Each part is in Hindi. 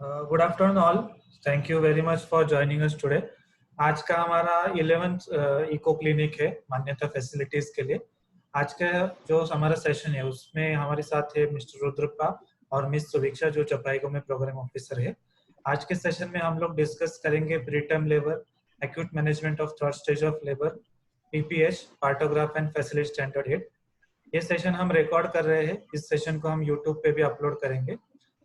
Good afternoon all. Thank you very much for joining us today. आज का हमारा 11th इको क्लिनिक है मान्यता फैसिलिटीज के लिए. आज का जो हमारा सेशन है उसमें हमारे साथ है मिस्टर रुद्रप्पा और मिस सुवीक्षा जो चपाईगो में प्रोग्राम ऑफिसर है. आज के सेशन में हम लोग डिस्कस करेंगे pre term labour, acute management of third stage of labour, PPH, partograph and facility standard hit. ये सेशन हम रिकॉर्ड कर रहे हैं. इस सेशन को हम यूट्यूब पे भी अपलोड करेंगे.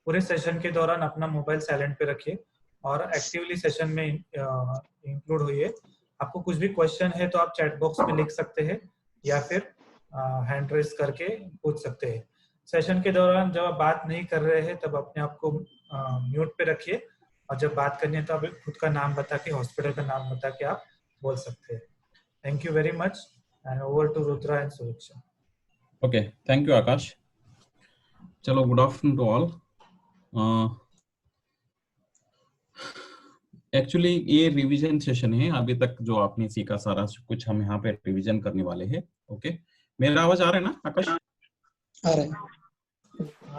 पूरे सेशन के दौरान अपना मोबाइल साइलेंट पे रखिए और एक्टिवली सेशन में इंक्लूड होइए. आपको कुछ भी क्वेश्चन है तो आप चैट बॉक्स में लिख सकते हैं या फिर हैंड रेस करके पूछ सकते हैं. सेशन के दौरान जब आप बात नहीं कर रहे हैं तब अपने आप को म्यूट पे रखिए और जब बात करनी है तो आप खुद का नाम बता के, हॉस्पिटल का नाम बता के आप बोल सकते हैं. Thank you very much and over to Rudra and Suviksha. Okay, thank you Akash. चलो, good afternoon to all. Actually ये रिवीजन सेशन है. अभी तक जो आपने सीखा सारा कुछ हम यहाँ पे रिवीजन करने वाले हैं. ओके, मेरा आवाज आ रहा है ना आकाश? आ रहा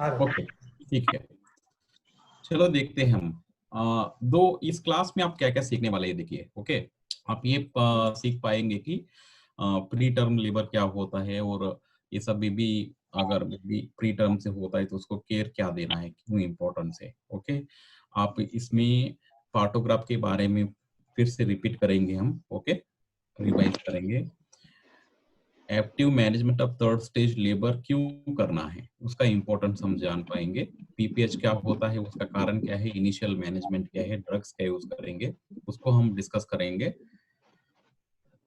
है. ओके, ठीक है. चलो देखते हैं हम दो इस क्लास में आप क्या क्या सीखने वाले हैं. देखिए, ओके, आप ये सीख पाएंगे कि प्री टर्म लेबर क्या होता है और ये सब भी अगर प्री टर्म से होता है तो उसको केयर क्या देना है, क्यों इम्पोर्टेंस है. ओके, आप इसमें पार्टोग्राफ के बारे में फिर से रिपीट करेंगे हम. ओके, रिवाइज करेंगे. Active management of third stage labour क्यों करना है उसका इम्पोर्टेंस हम जान पाएंगे. पीपीएच क्या होता है, उसका कारण क्या है, इनिशियल मैनेजमेंट क्या है, ड्रग्स क्या यूज करेंगे उसको हम डिस्कस करेंगे.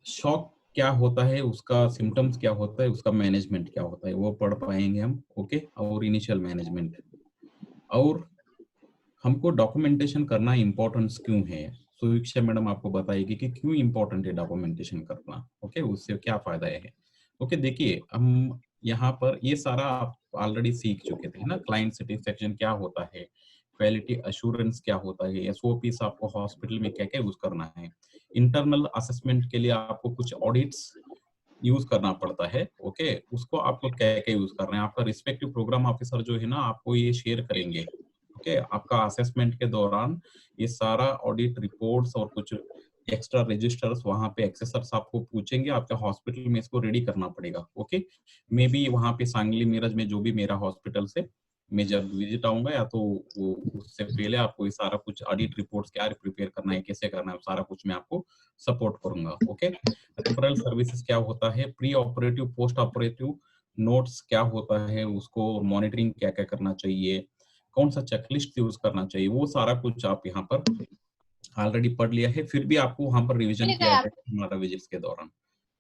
शॉक क्या होता है, उसका सिम्टम्स क्या होता है, उसका मैनेजमेंट क्या होता है वो पढ़ पाएंगे हम. ओके, और इनिशियल मैनेजमेंट और हमको डॉक्यूमेंटेशन करना इम्पोर्टेंस क्यों है. सुवीक्षा मैडम आपको बताएगी कि क्यों इम्पोर्टेंट है डॉक्यूमेंटेशन करना. ओके, उससे क्या फायदा है. ओके, देखिए हम यहाँ पर ये सारा आप ऑलरेडी सीख चुके थे ना. क्लाइंट सेटिस्फेक्शन क्या होता है, क्वालिटी अश्योरेंस क्या होता है, एसओपीस आपको हॉस्पिटल में क्या क्या यूज करना है, इंटरनल असेसमेंट के लिए आपको कुछ ऑडिट्स यूज करना पड़ता है. ओके, उसको आपको क्या क्या यूज करना है. आपका रिस्पेक्टिव प्रोग्राम ऑफिसर जो है ना आपको ये शेयर करेंगे. ओके, आपका असेसमेंट के दौरान ये सारा ऑडिट रिपोर्ट्स और कुछ एक्स्ट्रा रजिस्टर्स वहां पे एक्सेसर्स आपको पूछेंगे. आपके हॉस्पिटल में इसको रेडी करना पड़ेगा. ओके, मे बी वहां पे सांगली मिरज में जो भी मेरा हॉस्पिटल से मैं जब विजिट आऊंगा या तो वो उससे पहले आपको ये सारा कुछ ऑडिट रिपोर्ट्स क्या प्रिपेयर करना है, कैसे करना है, सारा कुछ मैं आपको सपोर्ट करूंगा. ओके, रेफरल सर्विसेज क्या होता है, pre operative post operative notes क्या होता है, उसको मॉनिटरिंग क्या क्या करना चाहिए, कौन सा चेकलिस्ट यूज करना चाहिए, वो सारा कुछ आप यहाँ पर ऑलरेडी पढ़ लिया है. फिर भी आपको वहां पर रिवीजन किया जाएगा हमारा विजिट्स के दौरान.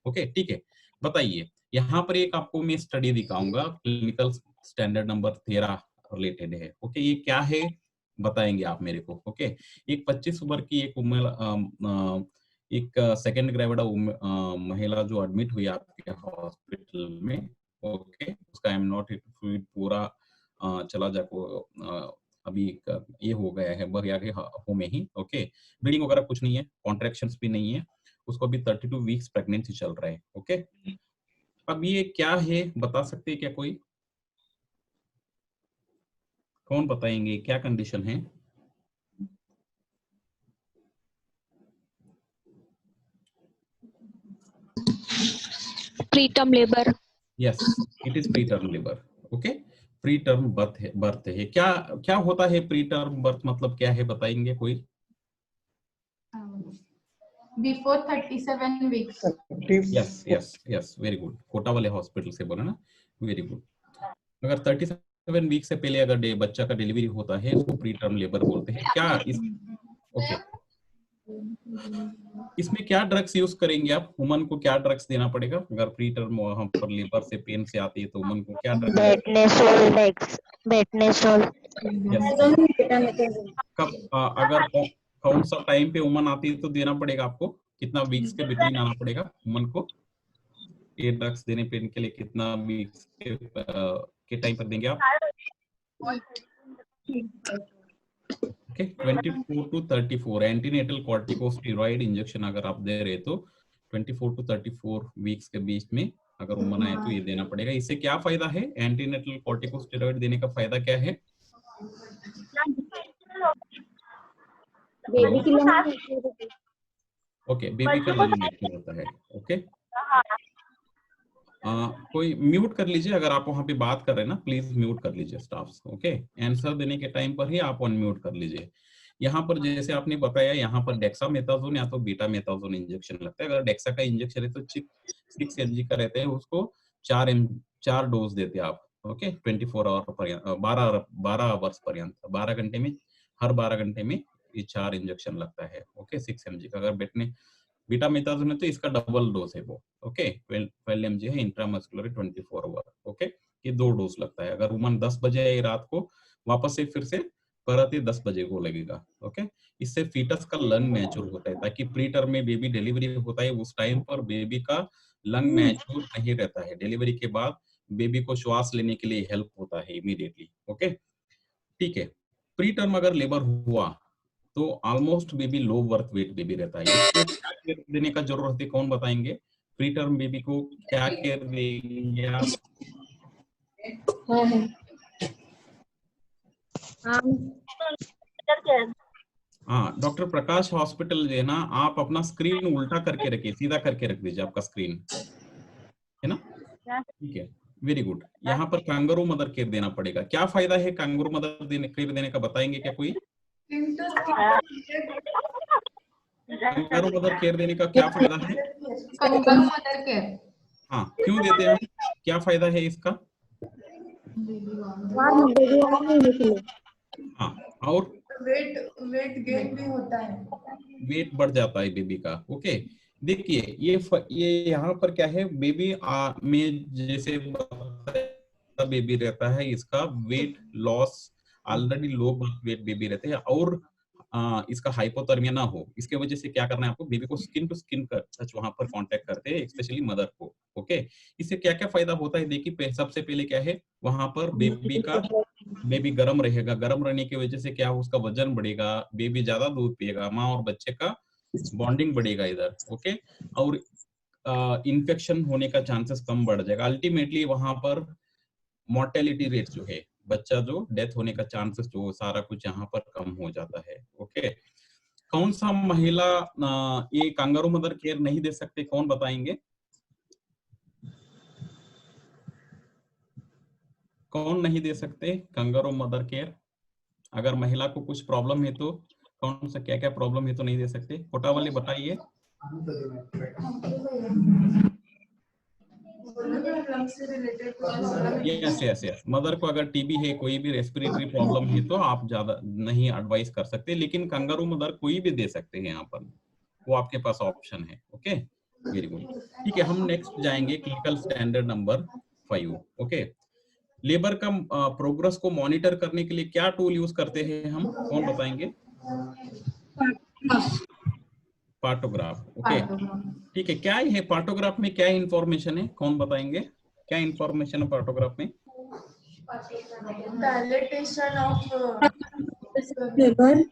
ओके, ठीक है. बताइए, यहाँ पर एक आपको मैं स्टडी दिखाऊंगा, क्लिनिकल स्टैंडर्ड नंबर 13 रिलेटेड है. ओके, ये क्या है बताएंगे आप मेरे को. ओके, एक 25 उम्र की एक सेकेंड ग्रेविड महिला जो एडमिट हुई आपके हॉस्पिटल में. ओके, उसका एम नॉट फ्लूइड पूरा चला जाको अभी ये हो गया है, बढ़ गया हो में ही. ओके, ब्लीडिंग वगैरह कुछ नहीं है, कॉन्ट्रैक्शंस भी नहीं है, उसको अभी 32 वीक्स प्रेगनेंसी चल रहा है. ओके, अब ये क्या है बता सकते हैं क्या कोई? कौन बताएंगे क्या कंडीशन है? Preterm labour. Yes, it is pre term labour. Okay, pre term birth है. क्या क्या होता है प्री टर्म बर्थ, मतलब क्या है बताएंगे कोई? Before 37 weeks. Yes yes yes, very good. Kota वाले हॉस्पिटल से बोला ना, वेरी गुड. अगर 37 वीक से पहले अगर बच्चा का डिलीवरी होता है उसको प्री टर्म लेबर बोलते हैं. क्या इस ओके, इसमें क्या ड्रग्स यूज करेंगे आप? वुमन को क्या ड्रग्स देना पड़ेगा अगर प्री टर्म वहां पर लेबर से पेन से आती है तो वुमन को क्या ड्रग्स? बेटनेसोल. कब अगर कौन सा टाइम पे वुमन आती है तो देना पड़ेगा आपको? कितना वीक्स के बिटवीन आना पड़ेगा वुमन को ये ड्रग्स देने पेन के लिए? कितना वीक्स के टाइम पर देंगे आप? Okay, 24 to 34 antenatal corticosteroid injection अगर आप दे रहे तो 24 to 34 वीक्स के बीच में अगर वुमन आए तो ये देना पड़ेगा. इससे क्या फायदा है? एंटीनेटल कॉर्टिकोस्टेरॉइड देने का फायदा क्या है? बेबी की लंग ओके, बेबी का लंग मैच्योर होता है। ओके, कोई म्यूट कर लीजिए, अगर आप वहां पे बात कर रहे हैं ना, प्लीज म्यूट कर लीजिए स्टाफ्स। ओके, आंसर देने के टाइम पर ही आप अनम्यूट कर लीजिए। यहाँ पर जैसे आपने बताया, यहाँ पर डेक्सामेथासोन या तो बीटामेथासोन इंजेक्शन लगता है। अगर डेक्सा का इंजेक्शन है तो 6 mg का रहता है, उसको 4 डोज देते हैं आप। ओके, 24 आवर पर्यंत, 12 आवर्स पर्यंत, 12 घंटे में, हर 12 घंटे में ये 4 इंजेक्शन लगता है। ओके, 6 mg का। अगर बैठने बीटामेथासोन है तो इसका डबल डोज है वो। ओके, 12 mg है इंट्रामस्कुलर 24 आवर। ओके, ये 2 डोज लगता है। अगर वुमन 10 बजे आई रात को, वापस से फिर से परत 10 बजे को लगेगा। ओके, इससे फीटस का लंग मैच्योर होता है, ताकि प्री टर्म में बेबी डिलीवरी होता है उस टाइम पर बेबी का लंग मैच्योर नहीं रहता है। डिलीवरी के बाद बेबी को श्वास लेने के लिए हेल्प होता है इमीडिएटली। ओके, ठीक है। प्री टर्म अगर लेबर हुआ तो almost baby low birth weight baby रहता है। इसको क्या केयर देने का जरूरत है, कौन बताएंगे? प्री टर्म बेबी को क्या केयर देंगे आप? हाँ, डॉक्टर प्रकाश हॉस्पिटल जो है ना, आप अपना स्क्रीन उल्टा करके रखिए, सीधा करके रख दीजिए आपका स्क्रीन, है ना? ठीक है, वेरी गुड। यहाँ पर कांगारू मदर केयर देना पड़ेगा। क्या फायदा है कांगारू मदर केयर देने का, बताएंगे क्या कोई? कंगारू मदर केयर देने का क्या फायदा है? Kangaroo mother care. हाँ, क्यों देते हैं हम, क्या फायदा है इसका? हाँ, और वेट गेन भी होता है, वेट बढ़ जाता है बेबी का। ओके, देखिए ये यहाँ पर क्या है, बेबी में जैसे बेबी रहता है, इसका weight loss, already low birth weight baby रहते हैं, और इसका हाइपोथर्मिया ना हो, इसके वजह से क्या करना है आपको, बेबी को स्किन टू स्किन टच वहां पर कांटेक्ट करते हैं, स्पेशली मदर को। ओके, इससे क्या क्या फायदा होता है देखिए, सबसे पहले क्या है, वहां पर बेबी गर्म रहेगा। गर्म रहने की वजह से क्या, उसका वजन बढ़ेगा, बेबी ज्यादा दूध पिएगा, माँ और बच्चे का बॉन्डिंग बढ़ेगा इधर। ओके, और इन्फेक्शन होने का चांसेस कम बढ़ जाएगा। अल्टीमेटली वहां पर मोर्टेलिटी रेट जो है, बच्चा जो डेथ होने का चांसेस जो, सारा कुछ यहाँ पर कम हो जाता है। ओके, कौन सा महिला ये कांगारू मदर केयर नहीं दे सकते, कौन बताएंगे? कौन नहीं दे सकते कंगारू मदर केयर? अगर महिला को कुछ प्रॉब्लम है तो कौन सा, क्या क्या प्रॉब्लम है तो नहीं दे सकते? कोटा वाले बताइए। यस, मदर को अगर टीबी है, कोई भी रेस्पिरेटरी प्रॉब्लम है तो आप ज्यादा नहीं एडवाइस कर सकते, लेकिन कंगारू मदर कोई भी दे सकते हैं यहाँ पर, वो आपके पास ऑप्शन है। Okay, very good. ठीक है, हम नेक्स्ट जाएंगे clinical standard number 5। Okay, labour का प्रोग्रेस को मॉनिटर करने के लिए क्या टूल यूज करते हैं हम, कौन बताएंगे? पार्टोग्राफ। ओके, ठीक है। क्या है पार्टोग्राफ में, क्या इंफॉर्मेशन है, कौन बताएंगे? क्या इंफॉर्मेशन है पार्टोग्राफ में? Dilatation of labour,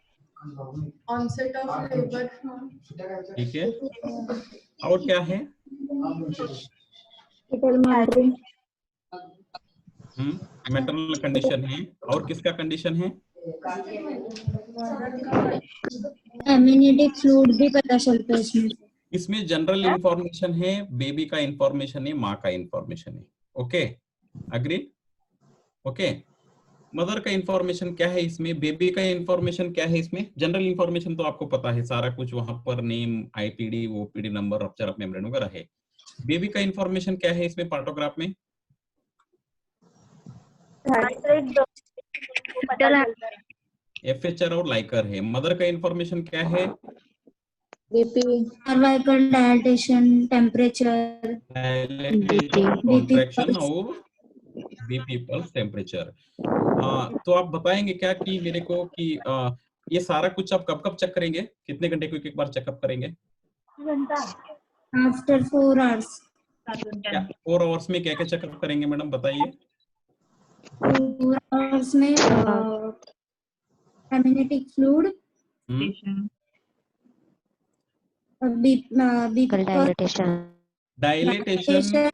onset of labour. ठीक है, और क्या है? मेटरनल कंडीशन है, और किसका कंडीशन है? एम्नियोटिक फ्लूइड भी पता चलता है इसमें। इसमें जनरल इंफॉर्मेशन है, बेबी का इंफॉर्मेशन है, माँ का इंफॉर्मेशन है। Okay, agree? ओके, मदर का इंफॉर्मेशन क्या है इसमें, बेबी का इंफॉर्मेशन क्या है इसमें? जनरल इंफॉर्मेशन तो आपको पता है सारा कुछ, वहां पर name, IPD, OPD number, rupture of membrane वगैरह है। बेबी का इंफॉर्मेशन क्या है इसमें पार्टोग्राफ में? एफएचआर और लाइकर है। मदर का इंफॉर्मेशन क्या है? BP, cervical dilatation, temperature, contraction और बीपी पल्स, टेम्परेचर। तो आप बताएंगे क्या कि मेरे को कि ये सारा कुछ आप कब कब चेक करेंगे, कितने घंटे को एक बार चेकअप करेंगे? After 4 hours. 4 आवर्स में क्या क्या चेकअप करेंगे मैडम, बताइए? 4 आवर्स में amniotic fluid, dilatation,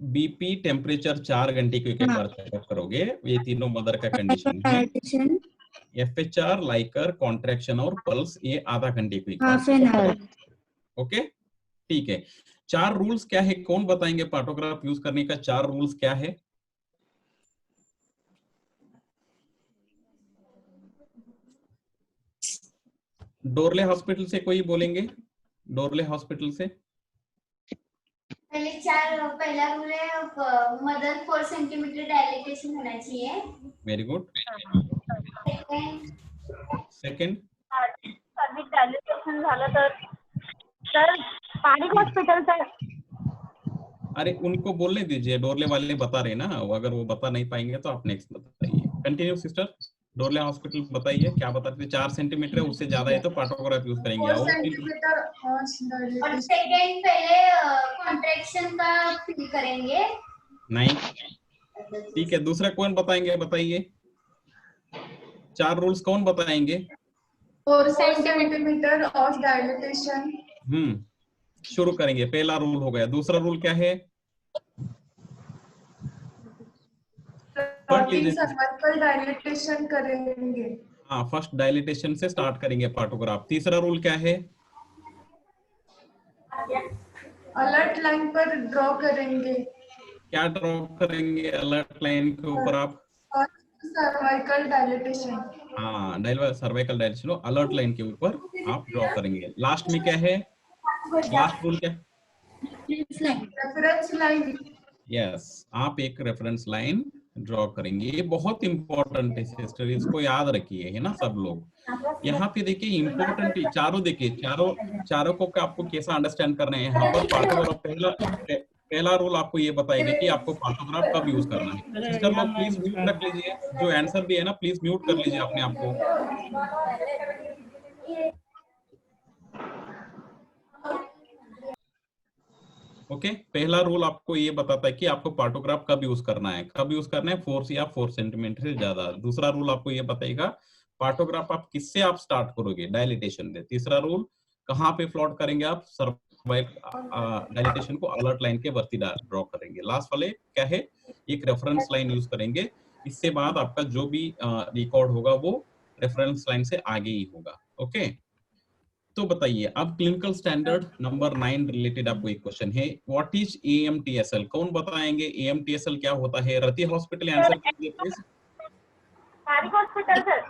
BP, temperature, 4 घंटे को एक बार चेकअप करोगे। ये तीनों मदर का कंडीशन है। FHR, लाइकर, कॉन्ट्रैक्शन और पल्स, ये आधा घंटे की हाफ एन आवर। ओके, ठीक है। 4 रूल्स क्या है, कौन बताएंगे? पार्टोग्राफ यूज करने का 4 रूल्स क्या है? डोरले हॉस्पिटल से कोई बोलेंगे? डोरले हॉस्पिटल से पहला रूल है मदर 4 सेंटीमीटर डायलेटेशन होना चाहिए। Very good. Second service dilatation झालं तर पारिक हॉस्पिटलचा। अरे उनको बोलने दीजिए, डोरले वाले बता रहे ना, अगर वो बता नहीं पाएंगे तो आप नेक्स्ट बताइए। कंटिन्यू सिस्टर, डोरले हॉस्पिटल बताइए क्या बताते हैं? 4 सेंटीमीटर है, उससे ज्यादा है तो पार्टोग्राफ यूज करेंगे। 4 और सेंटीमीटर और सेकेंड पहले कॉन्ट्रैक्शन का फील करेंगे। नहीं, ठीक है। दूसरा कौन बताएंगे? बताइए 4 रूल्स कौन बताएंगे? 4 सेंटीमीटर ऑफ डायलेटेशन। शुरू करेंगे। पहला रूल हो गया। दूसरा रूल क्या है? सर्वाइकल डायलेटेशन करेंगे। हाँ, फर्स्ट डायलिटेशन से स्टार्ट करेंगे पार्टोग्राफ। तीसरा रूल क्या है? अलर्ट लाइन पर ड्रॉ करेंगे। क्या ड्रॉ करेंगे अलर्ट लाइन के ऊपर आप? Cervical dilatation. हाँ, सर्वाइकल डायलेटेशन अलर्ट लाइन के ऊपर आप ड्रॉ करेंगे। लास्ट में क्या है? लास्ट रूल क्या? Reference line. यस, आप एक रेफरेंस लाइन ड्रॉ करेंगे। ये बहुत इंपॉर्टेंट है सिस्टर, इसको याद रखिए, है ना सब लोग। यहाँ पे देखिए इंपॉर्टेंट चारों, देखिए चारों को आपको कैसा अंडरस्टैंड करना है। यहाँ पर पार्टोग्राफ पहला रूल आपको ये बताएगा कि आपको पार्टोग्राफ कब यूज करना है। सिस्टर लोग प्लीज म्यूट रख लीजिए, जो आंसर भी है ना प्लीज म्यूट कर लीजिए अपने आप को। ओके, पहला रूल आपको ये बताता है कि आपको पार्टोग्राफ कब यूज करना है। कब यूज करना है? 4 या 4 सेंटीमीटर से ज्यादा। दूसरा रूल आपको ये बताएगा पार्टोग्राफ आप किससे आप स्टार्ट करोगे? डायलिटेशन से। तीसरा रूल कहाँ पे प्लॉट करेंगे आप? डायलिटेशन को अलर्ट लाइन के वर्ती ड्रॉ करेंगे। लास्ट वाले क्या है? एक रेफरेंस लाइन यूज करेंगे। इससे बाद आपका जो भी रिकॉर्ड होगा वो रेफरेंस लाइन से आगे ही होगा। ओके, तो बताइए अब क्लिनिकल स्टैंडर्ड नंबर 9 रिलेटेड आपको एक क्वेश्चन है। What is AMTSL? कौन बताएंगे AMTSL क्या होता है? रति हॉस्पिटल आंसर कीजिए please. Pareek hospital sir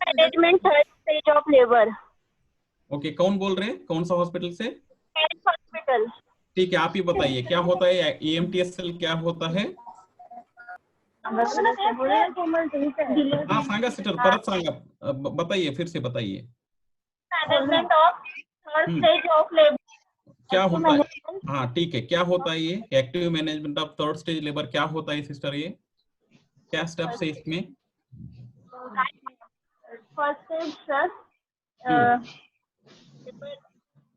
management third stage of labour. Okay, कौन बोल रहे हैं? कौन सा हॉस्पिटल से? पारिक हॉस्पिटल। ठीक है, आप ही बताइए क्या होता है AMTSL, क्या होता है? हाँ सांगा सिस्टर, परत सांगा, बताइए, फिर से बताइए। Management of third stage of labour क्या होता है? हाँ ठीक है, क्या होता है ये active management of third stage labour? क्या होता है सिस्टर, ये क्या स्टेप्स है इसमें? First stage sir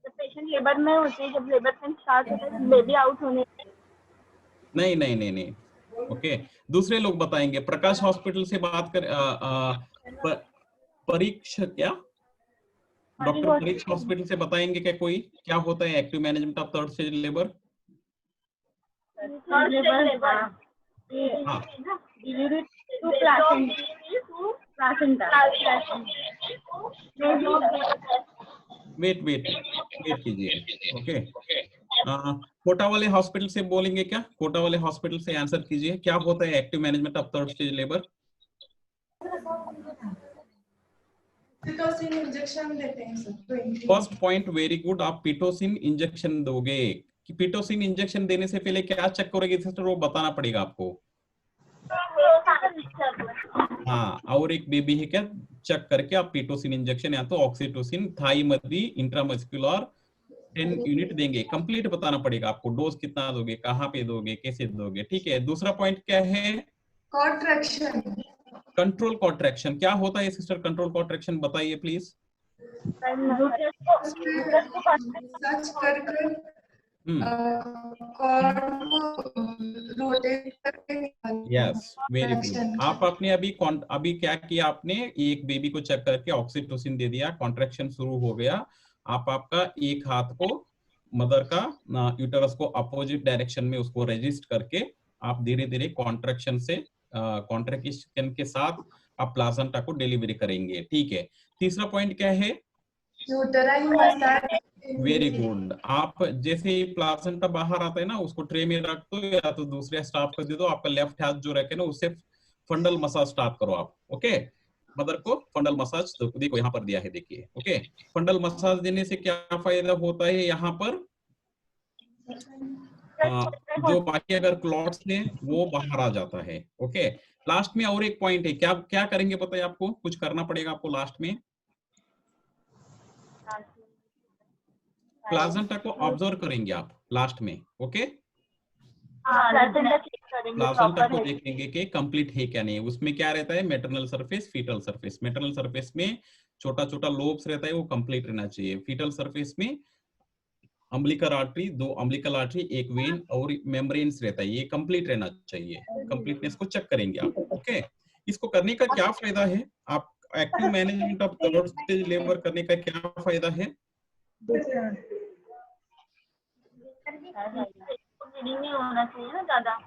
patient labour में होते हैं, जब लेबर पेन स्टार्ट होता है बेबी आउट होने से। नहीं नहीं नहीं नहीं, ओके। दूसरे लोग बताएंगे। प्रकाश हॉस्पिटल से बात कर परीक्षा, क्या डॉक्टर परीक्षा हॉस्पिटल से बताएंगे क्या कोई? क्या होता है active management of third stage labour? हाँ, वेट कीजिए। ओके, कोटा वाले हॉस्पिटल से बोलेंगे क्या? कोटा वाले हॉस्पिटल से आंसर कीजिए, क्या होता है active management of third stage labour? Pitocin injection देते हैं sir. First point very good, आप पिटोसिन इंजेक्शन दोगे। कि पिटोसिन इंजेक्शन देने से पहले क्या चेक करोगे सिस्टर, वो बताना पड़ेगा आपको। हाँ, और एक बेबी है क्या, चेक करके आप पिटोसिन इंजेक्शन या तो ऑक्सीटोसिन थाई मधी इंट्रामस्कुलर 10 यूनिट देंगे। कंप्लीट बताना पड़ेगा आपको, डोज कितना दोगे, कहाँ पे दोगे, कैसे दोगे। ठीक है, दूसरा पॉइंट क्या है? कॉन्ट्रैक्शन। कंट्रोल कॉन्ट्रैक्शन क्या होता है सिस्टर? कंट्रोल कॉन्ट्रैक्शन बताइए प्लीज। सर्च करके रोटेट करके। Yes, very good. आप आपने अभी क्या किया आपने? एक बेबी को चेक करके ऑक्सीटोसिन दे दिया, कॉन्ट्रैक्शन शुरू हो गया। आपका एक हाथ को मदर का यूटेरस को अपोजिट डायरेक्शन में उसको रेजिस्ट करके आप धीरे धीरे कॉन्ट्रैक्शन के साथ आप प्लासेंटा को डिलीवरी करेंगे। ठीक है, तीसरा पॉइंट क्या है? Uterine massage. Very good. आप जैसे ही प्लासेंटा बाहर आता है ना, उसको ट्रे में रख दो या तो दूसरे स्टाफ को दे दो। आपका लेफ्ट हाथ जो रखे ना, उससे फंडल मसाज स्टार्ट करो आप। ओके, मदर को फंडल मसाज तो देखो यहाँ पर दिया है, देखिए। ओके, फंडल मसाज देने से क्या फायदा होता है यहाँ पर? जो बाकी अगर क्लॉट्स है वो बाहर आ जाता है। ओके, लास्ट में और एक पॉइंट है, क्या क्या करेंगे पता है आपको? कुछ करना पड़ेगा आपको लास्ट में। प्लासेंटा को ऑब्जर्व करेंगे आप लास्ट में। ओके, प्लासेंटा को देखेंगे कि कंप्लीट है क्या नहीं। उसमें क्या रहता है? Maternal surface, fetal surface. Maternal surface में छोटा छोटा लोब्स रहता है, वो कंप्लीट रहना चाहिए। फीटल सरफेस में अम्बिलिकल आर्टरी, 2 अम्बिलिकल आर्टरी, एक वेन और मेम्ब्रेन्स रहता है, ये कंप्लीट रहना चाहिए। कंप्लीटनेस को चेक करेंगे आप। ओके, इसको करने का क्या फायदा है? आप active management of third stage labour करने का क्या फायदा है? नहीं होना चाहिए ना ज्यादा।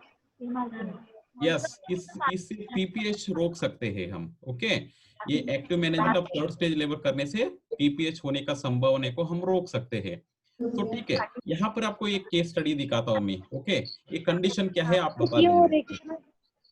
यस, इससे पीपीएच रोक सकते हैं हम। ओके, ये active management of third stage labour करने से पीपीएच होने का संभावना को हम रोक सकते हैं। तो ठीक है, यहाँ पर आपको एक केस स्टडी दिखाता हूँ मैं। ओके, ये कंडीशन क्या है आप बता दीजिए।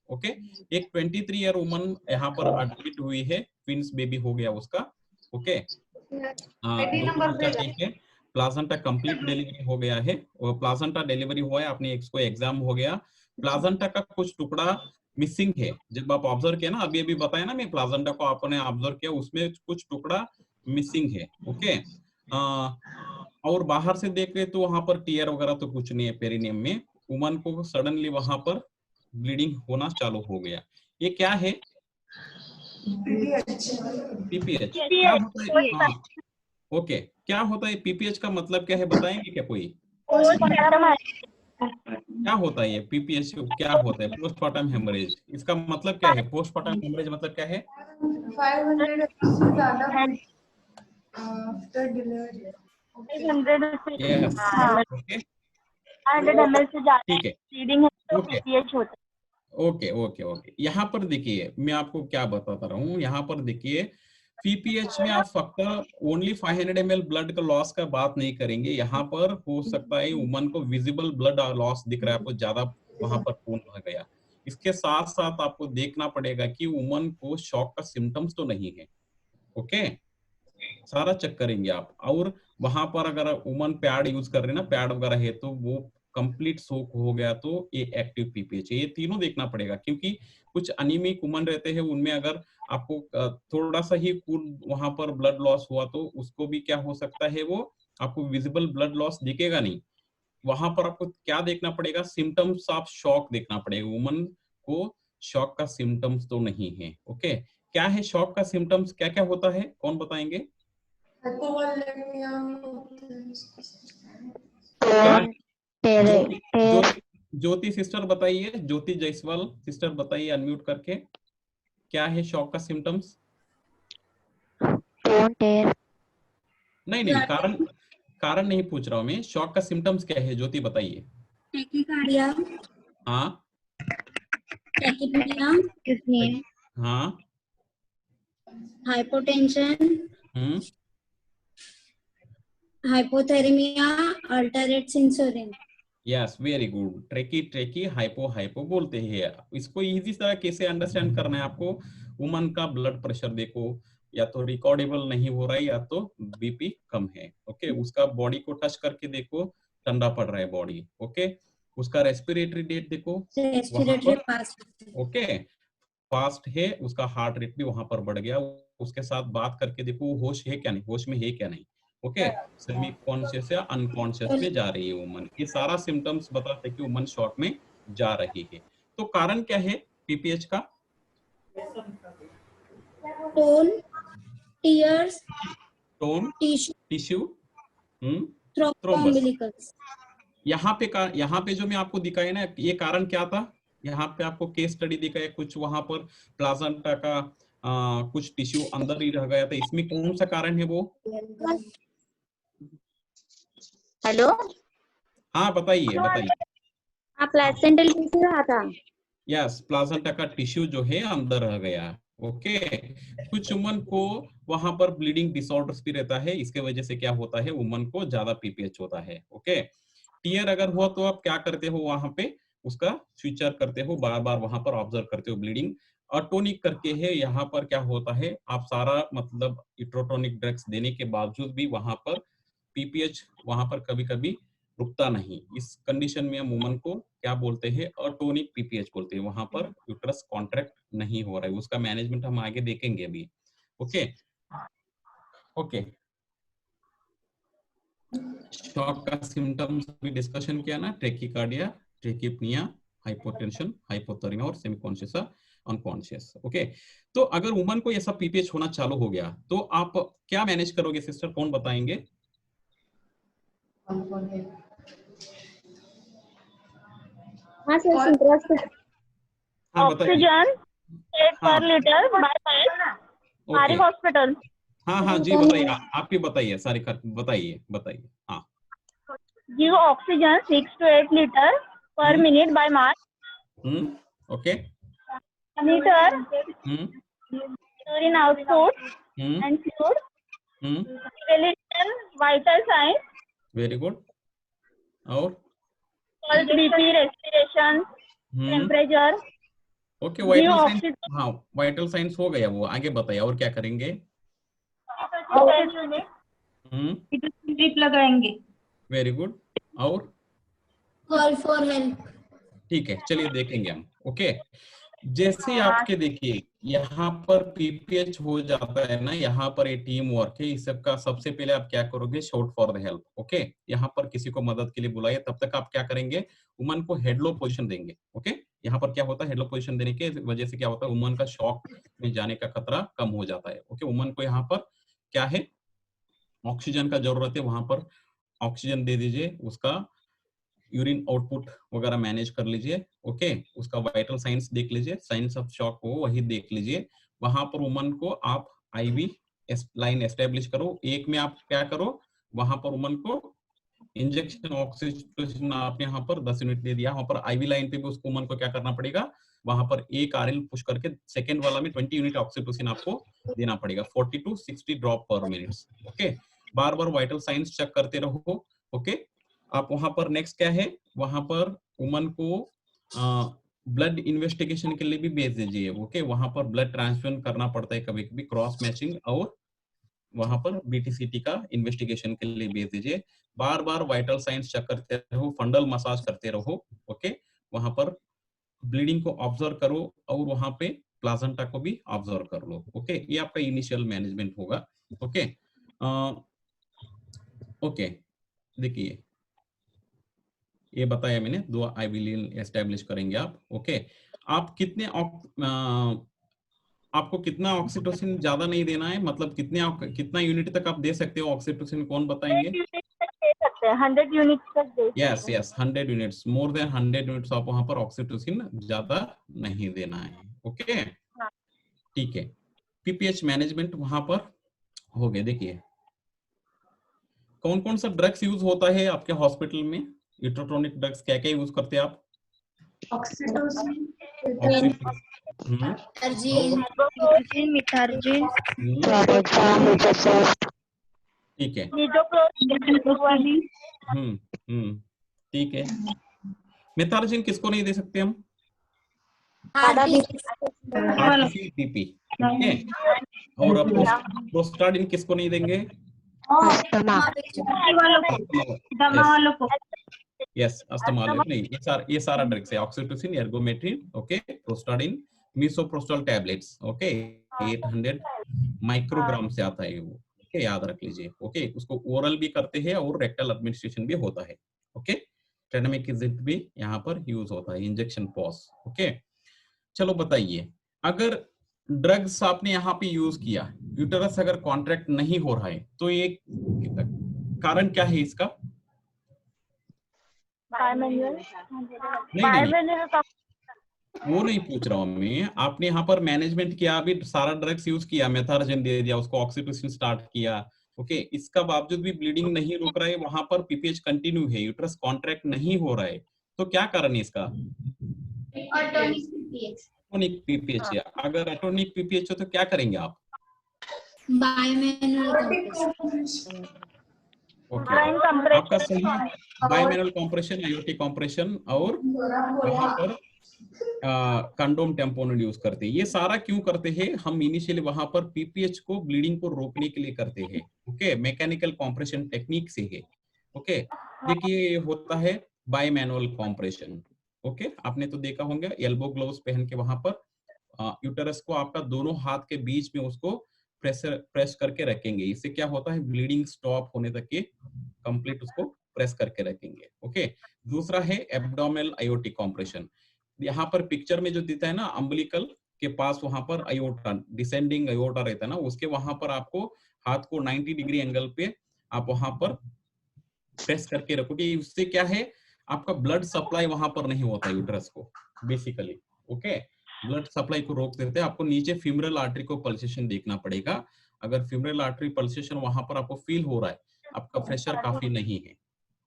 ओके, एक 23 ईयर वुमन यहाँ पर एडमिट हुई है, ट्विंस बेबी हो गया उसका। ओके, ठीक है, प्लासेंटा कंप्लीट डिलीवरी हो गया है, और प्लासेंटा डिलीवरी हुआ है, अपने एक्स को एग्जाम हो गया। प्लासेंटा का कुछ टुकड़ा मिसिंग है। जब आप ऑब्जर्व किया ना, अभी अभी बताया ना मैं, प्लासेंटा को आपने ऑब्जर्व किया, उसमें कुछ टुकड़ा मिसिंग है। ओके, और बाहर से देख रहे तो वहां पर टीयर वगैरह तो कुछ नहीं है पेरिनियम में। वुमन को सडनली वहां पर ब्लीडिंग होना चालू हो गया। ये क्या है? पीपीएच। क्या होता है? हाँ, ओके, क्या होता है पीपीएच का मतलब क्या है, बताएंगे क्या कोई? क्या होता है ये पीपीएच? क्या होता है पोस्टमार्टम हेमरेज? इसका मतलब क्या है? पोस्टमार्टम हेमरेज मतलब क्या है? 500 से ज्यादा आफ्टर डिलीवरी। 500 से यस, ओके, 100 ml से ज्यादा ठीक है, ब्लीडिंग है तो ओके पीपीएच होता है। Okay okay okay. यहाँ पर देखिए, मैं आपको क्या बताता रहा हूँ। यहाँ पर देखिए, पीपीएच में आप फक्त ओनली 500 ml ब्लड का लॉस का बात नहीं करेंगे। यहाँ पर हो सकता है वुमन को विजिबल ब्लड लॉस दिख रहा है, आपको ज्यादा वहां पर खून हो गया। इसके साथ साथ आपको देखना पड़ेगा कि वुमन को शॉक का सिम्टम्स तो नहीं है। ओके, सारा चेक करेंगे आप। और वहां पर अगर वुमन पैड यूज कर रहे हैं ना, पैड वगैरह है, तो वो कंप्लीट सोक हो गया तो ये एक्टिव पीपीएच है। ये तीनों देखना पड़ेगा, क्योंकि कुछ अनीमिक वुमन रहते हैं, उनमें अगर आपको थोड़ा सा ही खून वहां पर ब्लड लॉस हुआ तो उसको भी क्या हो सकता है, वो आपको विजिबल ब्लड लॉस दिखेगा नहीं। वहां पर आपको क्या देखना पड़ेगा? सिम्टम्स ऑफ शॉक देखना पड़ेगा। वुमन को शॉक का सिम्टम्स तो नहीं है। ओके, क्या है शॉक का सिम्टम्स? क्या क्या होता है, कौन बताएंगे? ज्योति सिस्टर बताइए, ज्योति जायसवाल सिस्टर बताइए अनम्यूट करके, क्या है शॉक का सिम्टम्स? नहीं नहीं, कारण नहीं पूछ रहा हूं मैं, शॉक का सिम्टम्स क्या है, ज्योति बताइए। टैकीकार्डिया, हाँ टैकीपीनिया, हाँ, hypotension, hypothermia, altered sensorium. Yes, very good. ट्रेकी हाइपो बोलते हैं। इसको इजी तरह कैसे अंडरस्टैंड करना है आपको? वुमन का ब्लड प्रेशर देखो, या तो रिकॉर्डेबल नहीं हो रहा है या तो बीपी कम है। ओके, उसका बॉडी को टच करके देखो, ठंडा पड़ रहा है बॉडी। ओके, उसका रेस्पिरेटरी रेट देखो, ओके फास्ट है, उसका हार्ट रेट भी वहां पर बढ़ गया। उसके साथ बात करके देखो होश है क्या नहीं, होश में है क्या नहीं। ओके, सेमी कॉन्शियस या अनकॉन्शियस में जा रही है वुमन। ये सारा सिम्टम्स बताते हैं कि वुमन शॉक में जा रही है। तो कारण क्या है पीपीएच का? टोन, टीयर्स, टोन, टिश्यू, थ्रोम्बोम्बिलिकल्स। यहाँ पे जो मैं आपको दिखाया ना, ये कारण क्या था? यहाँ पे आपको केस स्टडी दिखाया, कुछ वहां पर प्लासेंटा का कुछ टिश्यू अंदर ही रह गया था। इसमें कौन सा कारण है वो? हेलो, हाँ बताइए। प्लेसेंटल टिश्यू रहा था। यस, प्लासेंटा का टिश्यू जो है अंदर रह गया। ओके, कुछ वुमन को वहां पर ब्लीडिंग डिसऑर्डर्स भी रहता है, इसके वजह से क्या होता है, वुमन को ज्यादा पीपीएच होता है। ओके, टीयर अगर हुआ तो आप क्या करते हो, वहां पे उसका स्विचर करते हो, बार बार वहां पर ऑब्जर्व करते हो ब्लीडिंग। अटोनिक करके है, यहाँ पर क्या होता है, आप सारा मतलब इट्रोटोनिक ड्रग्स देने के बावजूद भी वहां पर पीपीएच वहां पर कभी कभी रुकता नहीं। इस कंडीशन में हम वुमन को क्या बोलते हैं, अटोनिक पीपीएच बोलते हैं। वहां पर यूट्रस कॉन्ट्रैक्ट नहीं हो रहा है, उसका मैनेजमेंट हम आगे देखेंगे अभी। ओके ओके, शॉक का सिम्टम्स भी डिस्कशन किया ना, ट्रेकिकार्डिया, ट्रेकिपनिया, हाइपोटेंशन, हाइपोथर्मिया और सेमी कॉन्शियस अनकॉन्शियस। ओके, तो अगर वुमन को ये सब पीपीएच होना चालू हो गया तो आप क्या मैनेज करोगे सिस्टर, कौन बताएंगे? हाँ सर, सिंट्रास हाँ बताइए। ऑक्सीजन 8 हाँ per litre by okay, Arif hospital. हाँ हाँ जी बताइए, आप ही बताइए, सारी बताइए बताइए। हाँ, give oxygen 6 to 8 litre per minute by mask. Okay, meter hmm urine output hmm and fluid, hmm relation vital sign, very good. और pulse, BP, respiration, temperature. Okay, vital signs, हाँ वाइटल साइंस हो गया वो, आगे बताइए और क्या करेंगे? ड्रिप लगाएंगे। Very good. और कॉल फॉर हेल्प। ठीक है, चलिए देखेंगे हम। ओके, जैसे आपके देखिए यहाँ पर पीपीएच हो जाता है ना, यहाँ पर ये टीम वर्क है, इस सबका सबसे पहले आप क्या करोगे, shot for the help. Okay, यहाँ पर किसी को मदद के लिए बुलाइए, तब तक आप क्या करेंगे, वुमन को हेडलो पोजीशन देंगे। ओके, यहाँ पर क्या होता है, हेडलो पोजीशन देने के वजह से क्या होता है, वुमन का शॉक में जाने का खतरा कम हो जाता है। ओके, वुमन को यहाँ पर क्या है, ऑक्सीजन का जरूरत है, वहां पर ऑक्सीजन दे दीजिए, उसका यूरिन आउटपुट वगैरह मैनेज कर लीजिए। ओके, उसका वाइटल साइंस देख लीजिए, साइंस ऑफ शॉक हो वही देख लीजिए। वहां पर वुमन को आप आईवी लाइन एस्टेब्लिश करो। एक में आप क्या करो, वहां पर वुमन को इंजेक्शन ऑक्सीटोसिन आपने यहाँ पर 10 यूनिट दे दिया, वहां पर आईवी लाइन पे भी उसको वुमन को क्या करना पड़ेगा, वहां पर एक आरएल पुश करके सेकेंड वाला में 20 यूनिट ऑक्सीटोसिन आपको देना पड़ेगा, 40 to 60 drop per minute. Okay, बार बार वाइटल साइंस चेक करते रहो। ओके, आप वहां पर नेक्स्ट क्या है, वहां पर वुमन को ब्लड इन्वेस्टिगेशन के लिए भी भेज दीजिए। ओके, वहां पर ब्लड ट्रांसफ्यूजन करना पड़ता है कभी कभी, क्रॉस मैचिंग, और वहां पर बीटीसीटी का इन्वेस्टिगेशन के लिए भेज दीजिए। बार बार वाइटल साइंस चेक करते रहो, फंडल मसाज करते रहो। ओके, वहां पर ब्लीडिंग को ऑब्जर्व करो और वहां पे प्लासेंटा को भी ऑब्जर्व कर लो। ओके, ये आपका इनिशियल मैनेजमेंट होगा। ओके ओके, देखिए ये बताया मैंने, 2 आईवी लाइन एस्टेब्लिश करेंगे आप। ओके, आप कितने आपको कितना ऑक्सीटोसिन ज्यादा नहीं देना है, मतलब कितना यूनिट तक आप दे सकते हो ऑक्सीटोसिन, कौन बताएंगे? 100 यूनिट तक दे सकते हैं। Yes yes, 100 units, more than 100 units आप वहां पर ऑक्सीटोसिन ज्यादा नहीं देना है। ओके, ठीक है, पीपीएच मैनेजमेंट वहां पर हो गए। देखिए कौन कौन सा ड्रग्स यूज होता है आपके हॉस्पिटल में, इट्रोटोनिक ड्रग्स क्या क्या यूज करते हैं आप? ऑक्सीटोसिन, मिथार्जिन, ठीक है, ठीक है। मेथार्जिन किसको नहीं दे सकते हम? आरटीपी, ठीक है। और अब प्रोस्टाडिन किसको नहीं देंगे? यस, अस्थमा वालों नहीं, ये सारा ड्रग्स है, oxytocin, ergometrine, okay, prostodin, misoprostol tablets. Okay, 800 microgram से आता है वो। ओके, याद रख लीजिए। ओके, उसको ओरल भी करते हैं और रेक्टल एडमिनिस्ट्रेशन भी होता है। ओके, ट्रेनमेकिजिट भी यहाँ पर यूज होता है, इंजेक्शन पॉस। ओके, चलो बताइए, अगर ड्रग्स आपने यहाँ पे यूज किया, यूटेरस अगर कॉन्ट्रैक्ट नहीं हो रहा है, तो ये कारण क्या है इसका? वो नहीं पूछ रहा हूँ मैं, आपने यहाँ पर मैनेजमेंट किया, अभी सारा ड्रग्स यूज किया, मेथार्जिन दे दिया, उसको ऑक्सीटोसिन स्टार्ट किया। ओके, इसका बावजूद भी ब्लीडिंग नहीं रुक रहा है, वहां पर पीपीएच कंटिन्यू है, यूट्रस कॉन्ट्रैक्ट नहीं हो रहा है, तो क्या कारण है इसका? Atonic PPH. एटोनिक पीपीएच है। अगर एटोनिक पीपीएच हो तो क्या करेंगे आप? बायमैनुअल कंप्रेशन। ओके, आपका सही बायमैनुअल कंप्रेशन, आईओटी कंप्रेशन और वहां पर कंडोम टेम्पोनेट यूज करते हैं। ये सारा क्यों करते हैं? हम इनिशियली वहां पर पीपीएच को ब्लीडिंग को रोकने के लिए करते हैं। ओके, मैकेनिकल कंप्रेशन टेक्निक से है। ओके, देखिए ये होता है बायमैनुअल कंप्रेशन। ओके, आपने तो देखा होंगे एल्बो ग्लोव्स पहन के वहां पर यूटेरस को आपका दोनों हाथ के बीच में उसको प्रेस करके रखेंगे। इससे क्या होता है? ब्लीडिंग स्टॉप होने तक के कंप्लीट उसको प्रेस करके रखेंगे। ओके, दूसरा है एब्डोमिनल आईओटी कंप्रेशन। यहाँ पर पिक्चर में जो दिखता है ना, अम्बिलिकल के पास वहां पर आयोटा, डिसेंडिंग आयोटा रहता है ना, उसके वहां पर आपको हाथ को 90 डिग्री एंगल पे आप वहां पर प्रेस करके रखोगे। उससे क्या है? आपका ब्लड सप्लाई वहां पर नहीं होता यूट्रस को बेसिकली। ओके, ब्लड सप्लाई को रोक देते हैं। आपको नीचे फीमरल आर्टरी को पल्सेशन देखना पड़ेगा। अगर फीमरल आर्टरी पल्सेशन वहां पर आपको फील हो रहा है, आपका प्रेशर काफी नहीं है।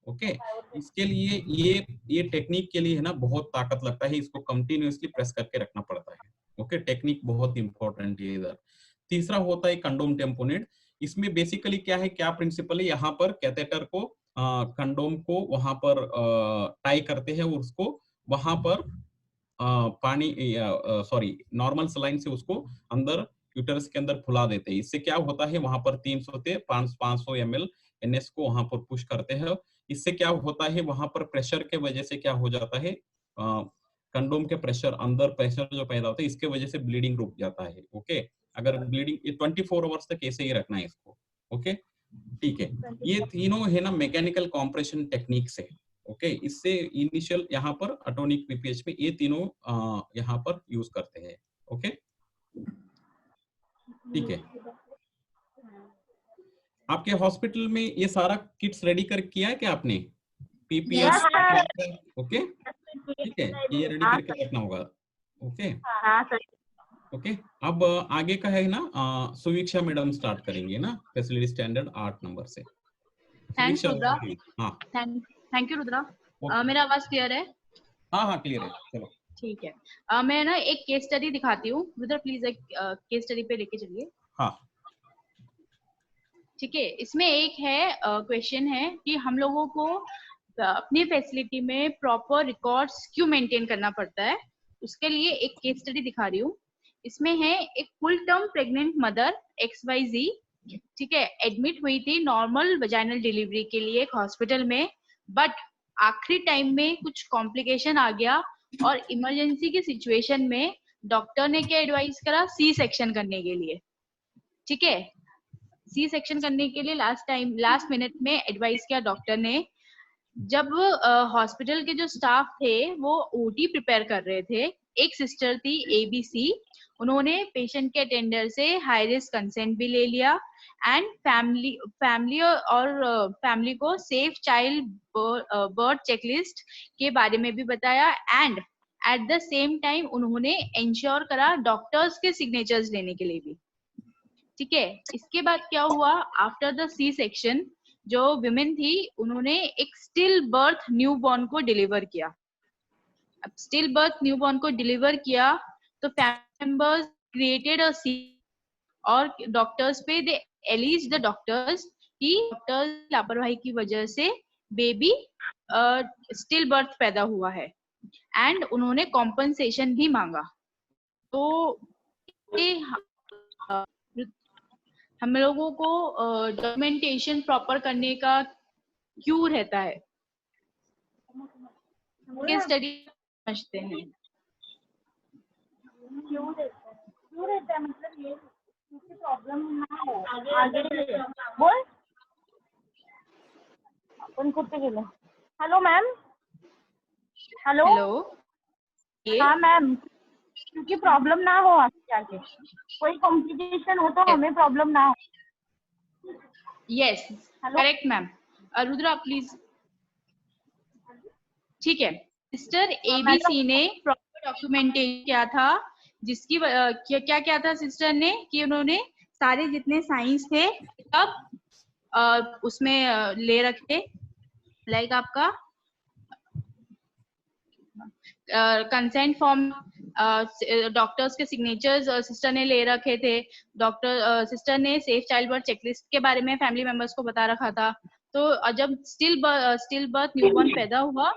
ओके, इसके लिए ये टेक्निक के लिए है ना बहुत ताकत लगता है, इसको कंटिन्यूअसली प्रेस करके रखना पड़ता है। ओके, टेक्निक बहुत इंपॉर्टेंट है इधर। तीसरा होता है कंडोम टेम्पोनेट। इसमें बेसिकली क्या है, क्या प्रिंसिपल है? यहाँ पर कैथेटर को कंडोम को वहां पर टाई करते हैं, उसको वहां पर पानी सॉरी नॉर्मल सलाइन से उसको अंदर यूटरस के अंदर फुला देते हैं। इससे क्या होता है? वहां पर 300 से 500 ml NS को वहां पर पुश करते हैं। इससे क्या होता है? वहां पर प्रेशर के वजह से क्या हो जाता है? कंडोम के प्रेशर, अंदर प्रेशर जो पैदा होता है, इसके वजह से ब्लीडिंग रुक जाता है। ओके, अगर ब्लीडिंग 24 आवर्स तक ऐसे ही रखना है इसको। ओके, ठीक है। ये तीनों है ना मैकेनिकल कॉम्प्रेशन टेक्निक से। ओके, इससे इनिशियल यहाँ पर एटोनिक पीपीएच में ये तीनों यहाँ पर यूज करते हैं। ओके, ठीक है। आपके हॉस्पिटल में ये सारा किट्स रेडी कर किया है क्या आपने? पीपीएच, ओके, ठीक है, ये रेडी करके रखना होगा। ओके, ओके, अब आगे का है ना सुवीक्षा मैडम स्टार्ट करेंगे ना फैसिलिटी स्टैंडर्ड 8 नंबर से। थैंक्स रुद्रा। हाँ, थैंक यू रुद्रा। मेरा आवाज क्लियर है? हाँ हाँ क्लियर है। चलो ठीक है। मैं ना एक केस स्टडी दिखाती हूँ। रुद्रा प्लीज एक केस स्टडी पे लेके चलिए। हाँ, ठीक है। इसमें एक है क्वेश्चन है कि हम लोगों को अपनी फैसिलिटी में प्रॉपर रिकॉर्ड्स क्यों मेंटेन करना पड़ता है। उसके लिए एक केस स्टडी दिखा रही हूँ। इसमें है एक full term pregnant mother XYZ, ठीक है, एडमिट हुई थी नॉर्मल वजाइनल डिलीवरी के लिए एक हॉस्पिटल में, बट आखिरी टाइम में कुछ कॉम्प्लिकेशन आ गया और इमरजेंसी की सिचुएशन में डॉक्टर ने क्या एडवाइस करा? सी सेक्शन करने के लिए। ठीक है, सी सेक्शन करने के लिए लास्ट मिनट में एडवाइस किया डॉक्टर ने। जब हॉस्पिटल के जो स्टाफ थे वो ओटी प्रिपेयर कर रहे थे, एक सिस्टर थी ABC, उन्होंने पेशेंट के अटेंडर से हाई रिस्क कंसेंट भी ले लिया एंड फैमिली को सेफ चाइल्ड बर्थ चेकलिस्ट के बारे में भी बताया and at the same time उन्होंने इंश्योर करा डॉक्टर्स के सिग्नेचर्स लेने के लिए भी। ठीक है, इसके बाद क्या हुआ? आफ्टर द सी सेक्शन जो विमेन थी उन्होंने एक स्टिल बर्थ न्यूबॉर्न को डिलीवर किया। अब स्टिल बर्थ न्यूबॉर्न को डिलीवर किया तो family members created a scene और डॉक्टर्स पे दे एलिज द डॉक्टर्स कि डॉक्टर्स लापरवाही की वजह से बेबी स्टिल बर्थ पैदा हुआ है एंड उन्होंने कॉम्पनसेशन भी मांगा। तो हम लोगों को डॉक्यूमेंटेशन प्रॉपर करने का क्यों रहता है? केस स्टडी समझते हैं क्यों रहता है मतलब ये प्रॉब्लम ना हो आगे बोल अपन कुत्ते के लिए। Hello ma'am. हेलो हाँ मैम, क्योंकि प्रॉब्लम ना हो आगे कोई कॉम्प्लिकेशन हो तो हमें प्रॉब्लम ना हो। Yes correct ma'am. Rudra please. ठीक है, सिस्टर ABC ने प्रॉपर डॉक्यूमेंटेशन किया था जिसकी क्या क्या था सिस्टर ने कि उन्होंने सारे जितने साइंस थे सब उसमें ले रखे, लाइक आपका कंसेंट फॉर्म डॉक्टर्स के सिग्नेचर्स सिस्टर ने ले रखे थे। सिस्टर ने सेफ चाइल्ड बर्थ चेकलिस्ट के बारे में फैमिली मेंबर्स को बता रखा था। तो जब स्टिल बर्थ न्यूबॉर्न पैदा हुआ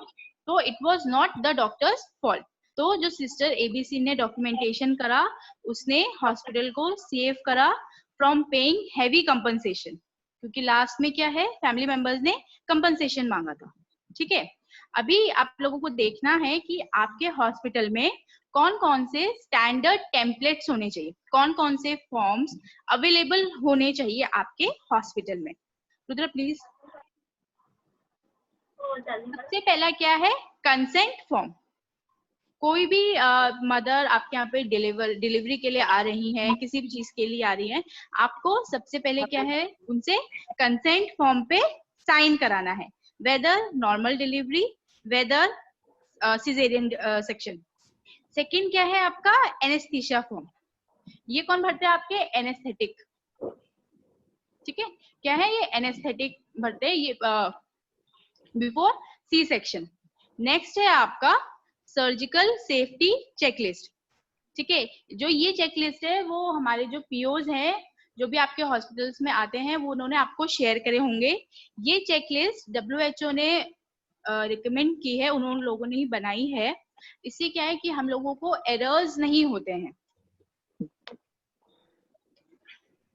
तो it was not the doctors fault. तो जो सिस्टर एबीसी ने डॉक्यूमेंटेशन करा, उसने हॉस्पिटल को सेव करा फ्रॉम पेइंग हैवी कंपनसेशन, क्योंकि लास्ट में क्या है, फैमिली मेंबर्स ने कंपनसेशन मांगा था। ठीक है, अभी आप लोगों को देखना है कि आपके हॉस्पिटल में कौन कौन से स्टैंडर्ड टेम्पलेट्स होने चाहिए, कौन कौन से फॉर्म्स अवेलेबल होने चाहिए आपके हॉस्पिटल में। रुद्र प्लीज। सबसे पहला क्या है, कंसेंट फॉर्म। कोई भी मदर आपके यहाँ पे डिलीवरी के लिए आ रही है, किसी भी चीज के लिए आ रही है, आपको सबसे पहले क्या है, उनसे कंसेंट फॉर्म पे साइन कराना है, whether normal delivery, whether caesarean section. Second क्या है आपका, एनेस्थीसिया फॉर्म। ये कौन भरते हैं, आपके एनेस्थेटिक। ठीक है, क्या है ये, एनेस्थेटिक भरते हैं ये बिफोर सी सेक्शन। नेक्स्ट है आपका सर्जिकल सेफ्टी चेकलिस्ट। ठीक है, जो ये चेकलिस्ट है वो हमारे जो पीओज हैं, जो भी आपके हॉस्पिटल्स में आते हैं, वो उन्होंने आपको शेयर करे होंगे। ये चेकलिस्ट WHO ने रिकमेंड की है, उन्होंने लोगों ने ही बनाई है। इससे क्या है कि हम लोगों को एरर्स नहीं होते हैं।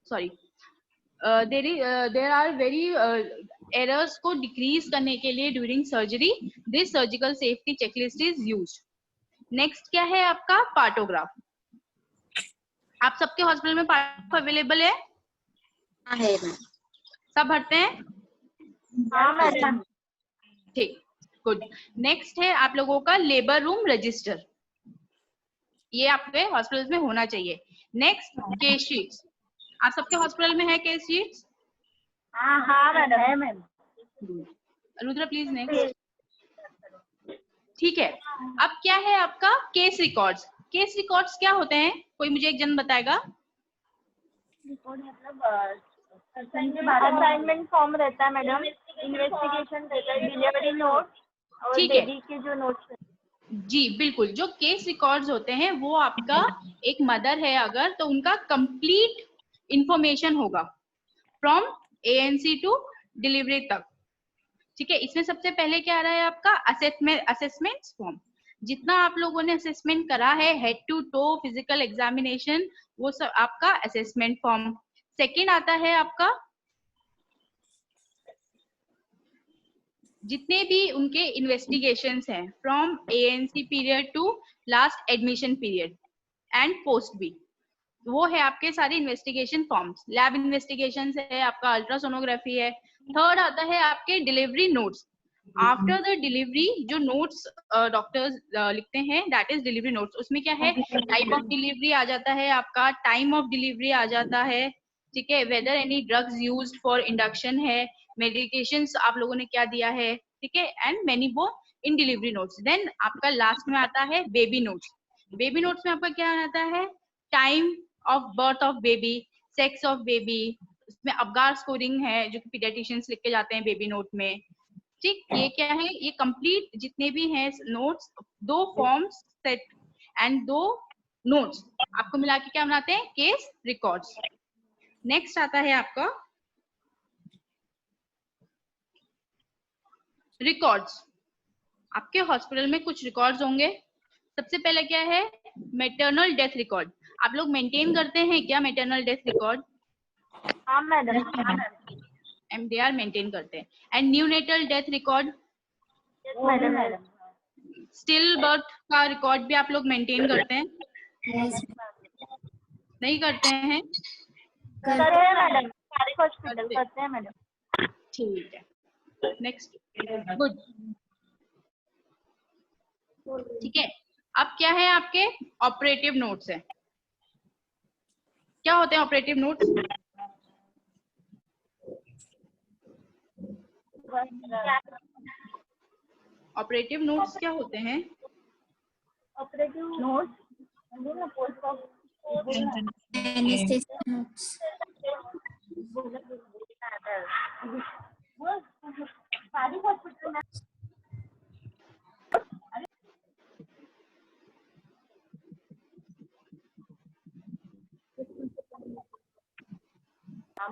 Sorry, there are very errors को डिक्रीज करने के लिए during surgery this surgical safety checklist is used. Next क्या है आपका, पार्टोग्राफ। आप सबके हॉस्पिटल में पार्टोग्राफ अवेलेबल है? है सब भरते हैं? हाँ मैडम। ठीक, गुड। नेक्स्ट है आप लोगों का लेबर रूम रजिस्टर, ये आपके हॉस्पिटल में होना चाहिए। नेक्स्ट केस शीट्स, आप सबके हॉस्पिटल में है केस शीट्स? हाँ मैडम है मैम। Rudra please next. ठीक है, अब क्या है आपका केस रिकॉर्ड्स। केस रिकॉर्ड्स क्या होते हैं, कोई मुझे एक जन बताएगा? रिकॉर्ड मतलब असाइनमेंट फॉर्म रहता है मैडम, इन्वेस्टिगेशन रहता है, डिलीवरी नोट और ठीक है। बेबी के जो नोट्स। जी बिल्कुल, जो केस रिकॉर्ड्स होते हैं वो आपका, एक मदर है अगर, तो उनका कंप्लीट इंफॉर्मेशन होगा फ्रॉम ANC टू डिलीवरी तक। ठीक है, इसमें सबसे पहले क्या आ रहा है आपका, असेसमेंट फॉर्म। जितना आप लोगों ने असेसमेंट करा है, head to toe physical examination, वो सब आपका असेसमेंट फॉर्म। सेकंड आता है आपका जितने भी उनके इन्वेस्टिगेशंस हैं from ANC period to last admission period and post भी, वो है आपके सारे इन्वेस्टिगेशन फॉर्म्स। लैब इन्वेस्टिगेशन है आपका, अल्ट्रासोनोग्राफी है। थर्ड आता है आपके delivery notes. After the delivery जो नोट्स डॉक्टर्स लिखते हैं, दैट इज डिलीवरी नोट्स। उसमें क्या है, टाइप ऑफ डिलीवरी आ जाता है आपका, टाइम ऑफ डिलीवरी आ जाता है। ठीक है, whether any drugs used for induction है, मेडिकेशंस आप लोगों ने क्या दिया है, ठीक है, and many more in delivery notes. Then आपका लास्ट में आता है बेबी नोट्स। बेबी नोट्स में आपका क्या आता है, time of birth of baby, sex of baby, उसमें अबगार स्कोरिंग है जो कि पीडियाट्रिशियंस लिख के जाते हैं बेबी नोट में। ठीक, ये क्या है, ये कंप्लीट जितने भी हैं notes, 2 forms set and 2 notes आपको मिला के क्या बनाते हैं, केस रिकॉर्ड्स। नेक्स्ट आता है आपका रिकॉर्ड्स। आपके हॉस्पिटल में कुछ रिकॉर्ड्स होंगे। सबसे पहले क्या है, मैटरनल डेथ रिकॉर्ड। आप लोग मेंटेन करते हैं क्या मैटरनल डेथ रिकॉर्ड? हाँ मैडम। MDR मेंटेन करते हैं। And neonatal death record, madam. Still birth का रिकॉर्ड भी आप लोग मेंटेन करते हैं? नहीं करते हैं? करते हैं मैडम, सारे हॉस्पिटल करते हैं मैडम। ठीक है, नेक्स्ट, गुड। ठीक है, अब क्या है आपके ऑपरेटिव नोट्स है। क्या होते हैं ऑपरेटिव नोट्स? ऑपरेटिव नोट्स क्या होते हैं? Operative notes anaesthesia notes. सारी हॉस्पिटल में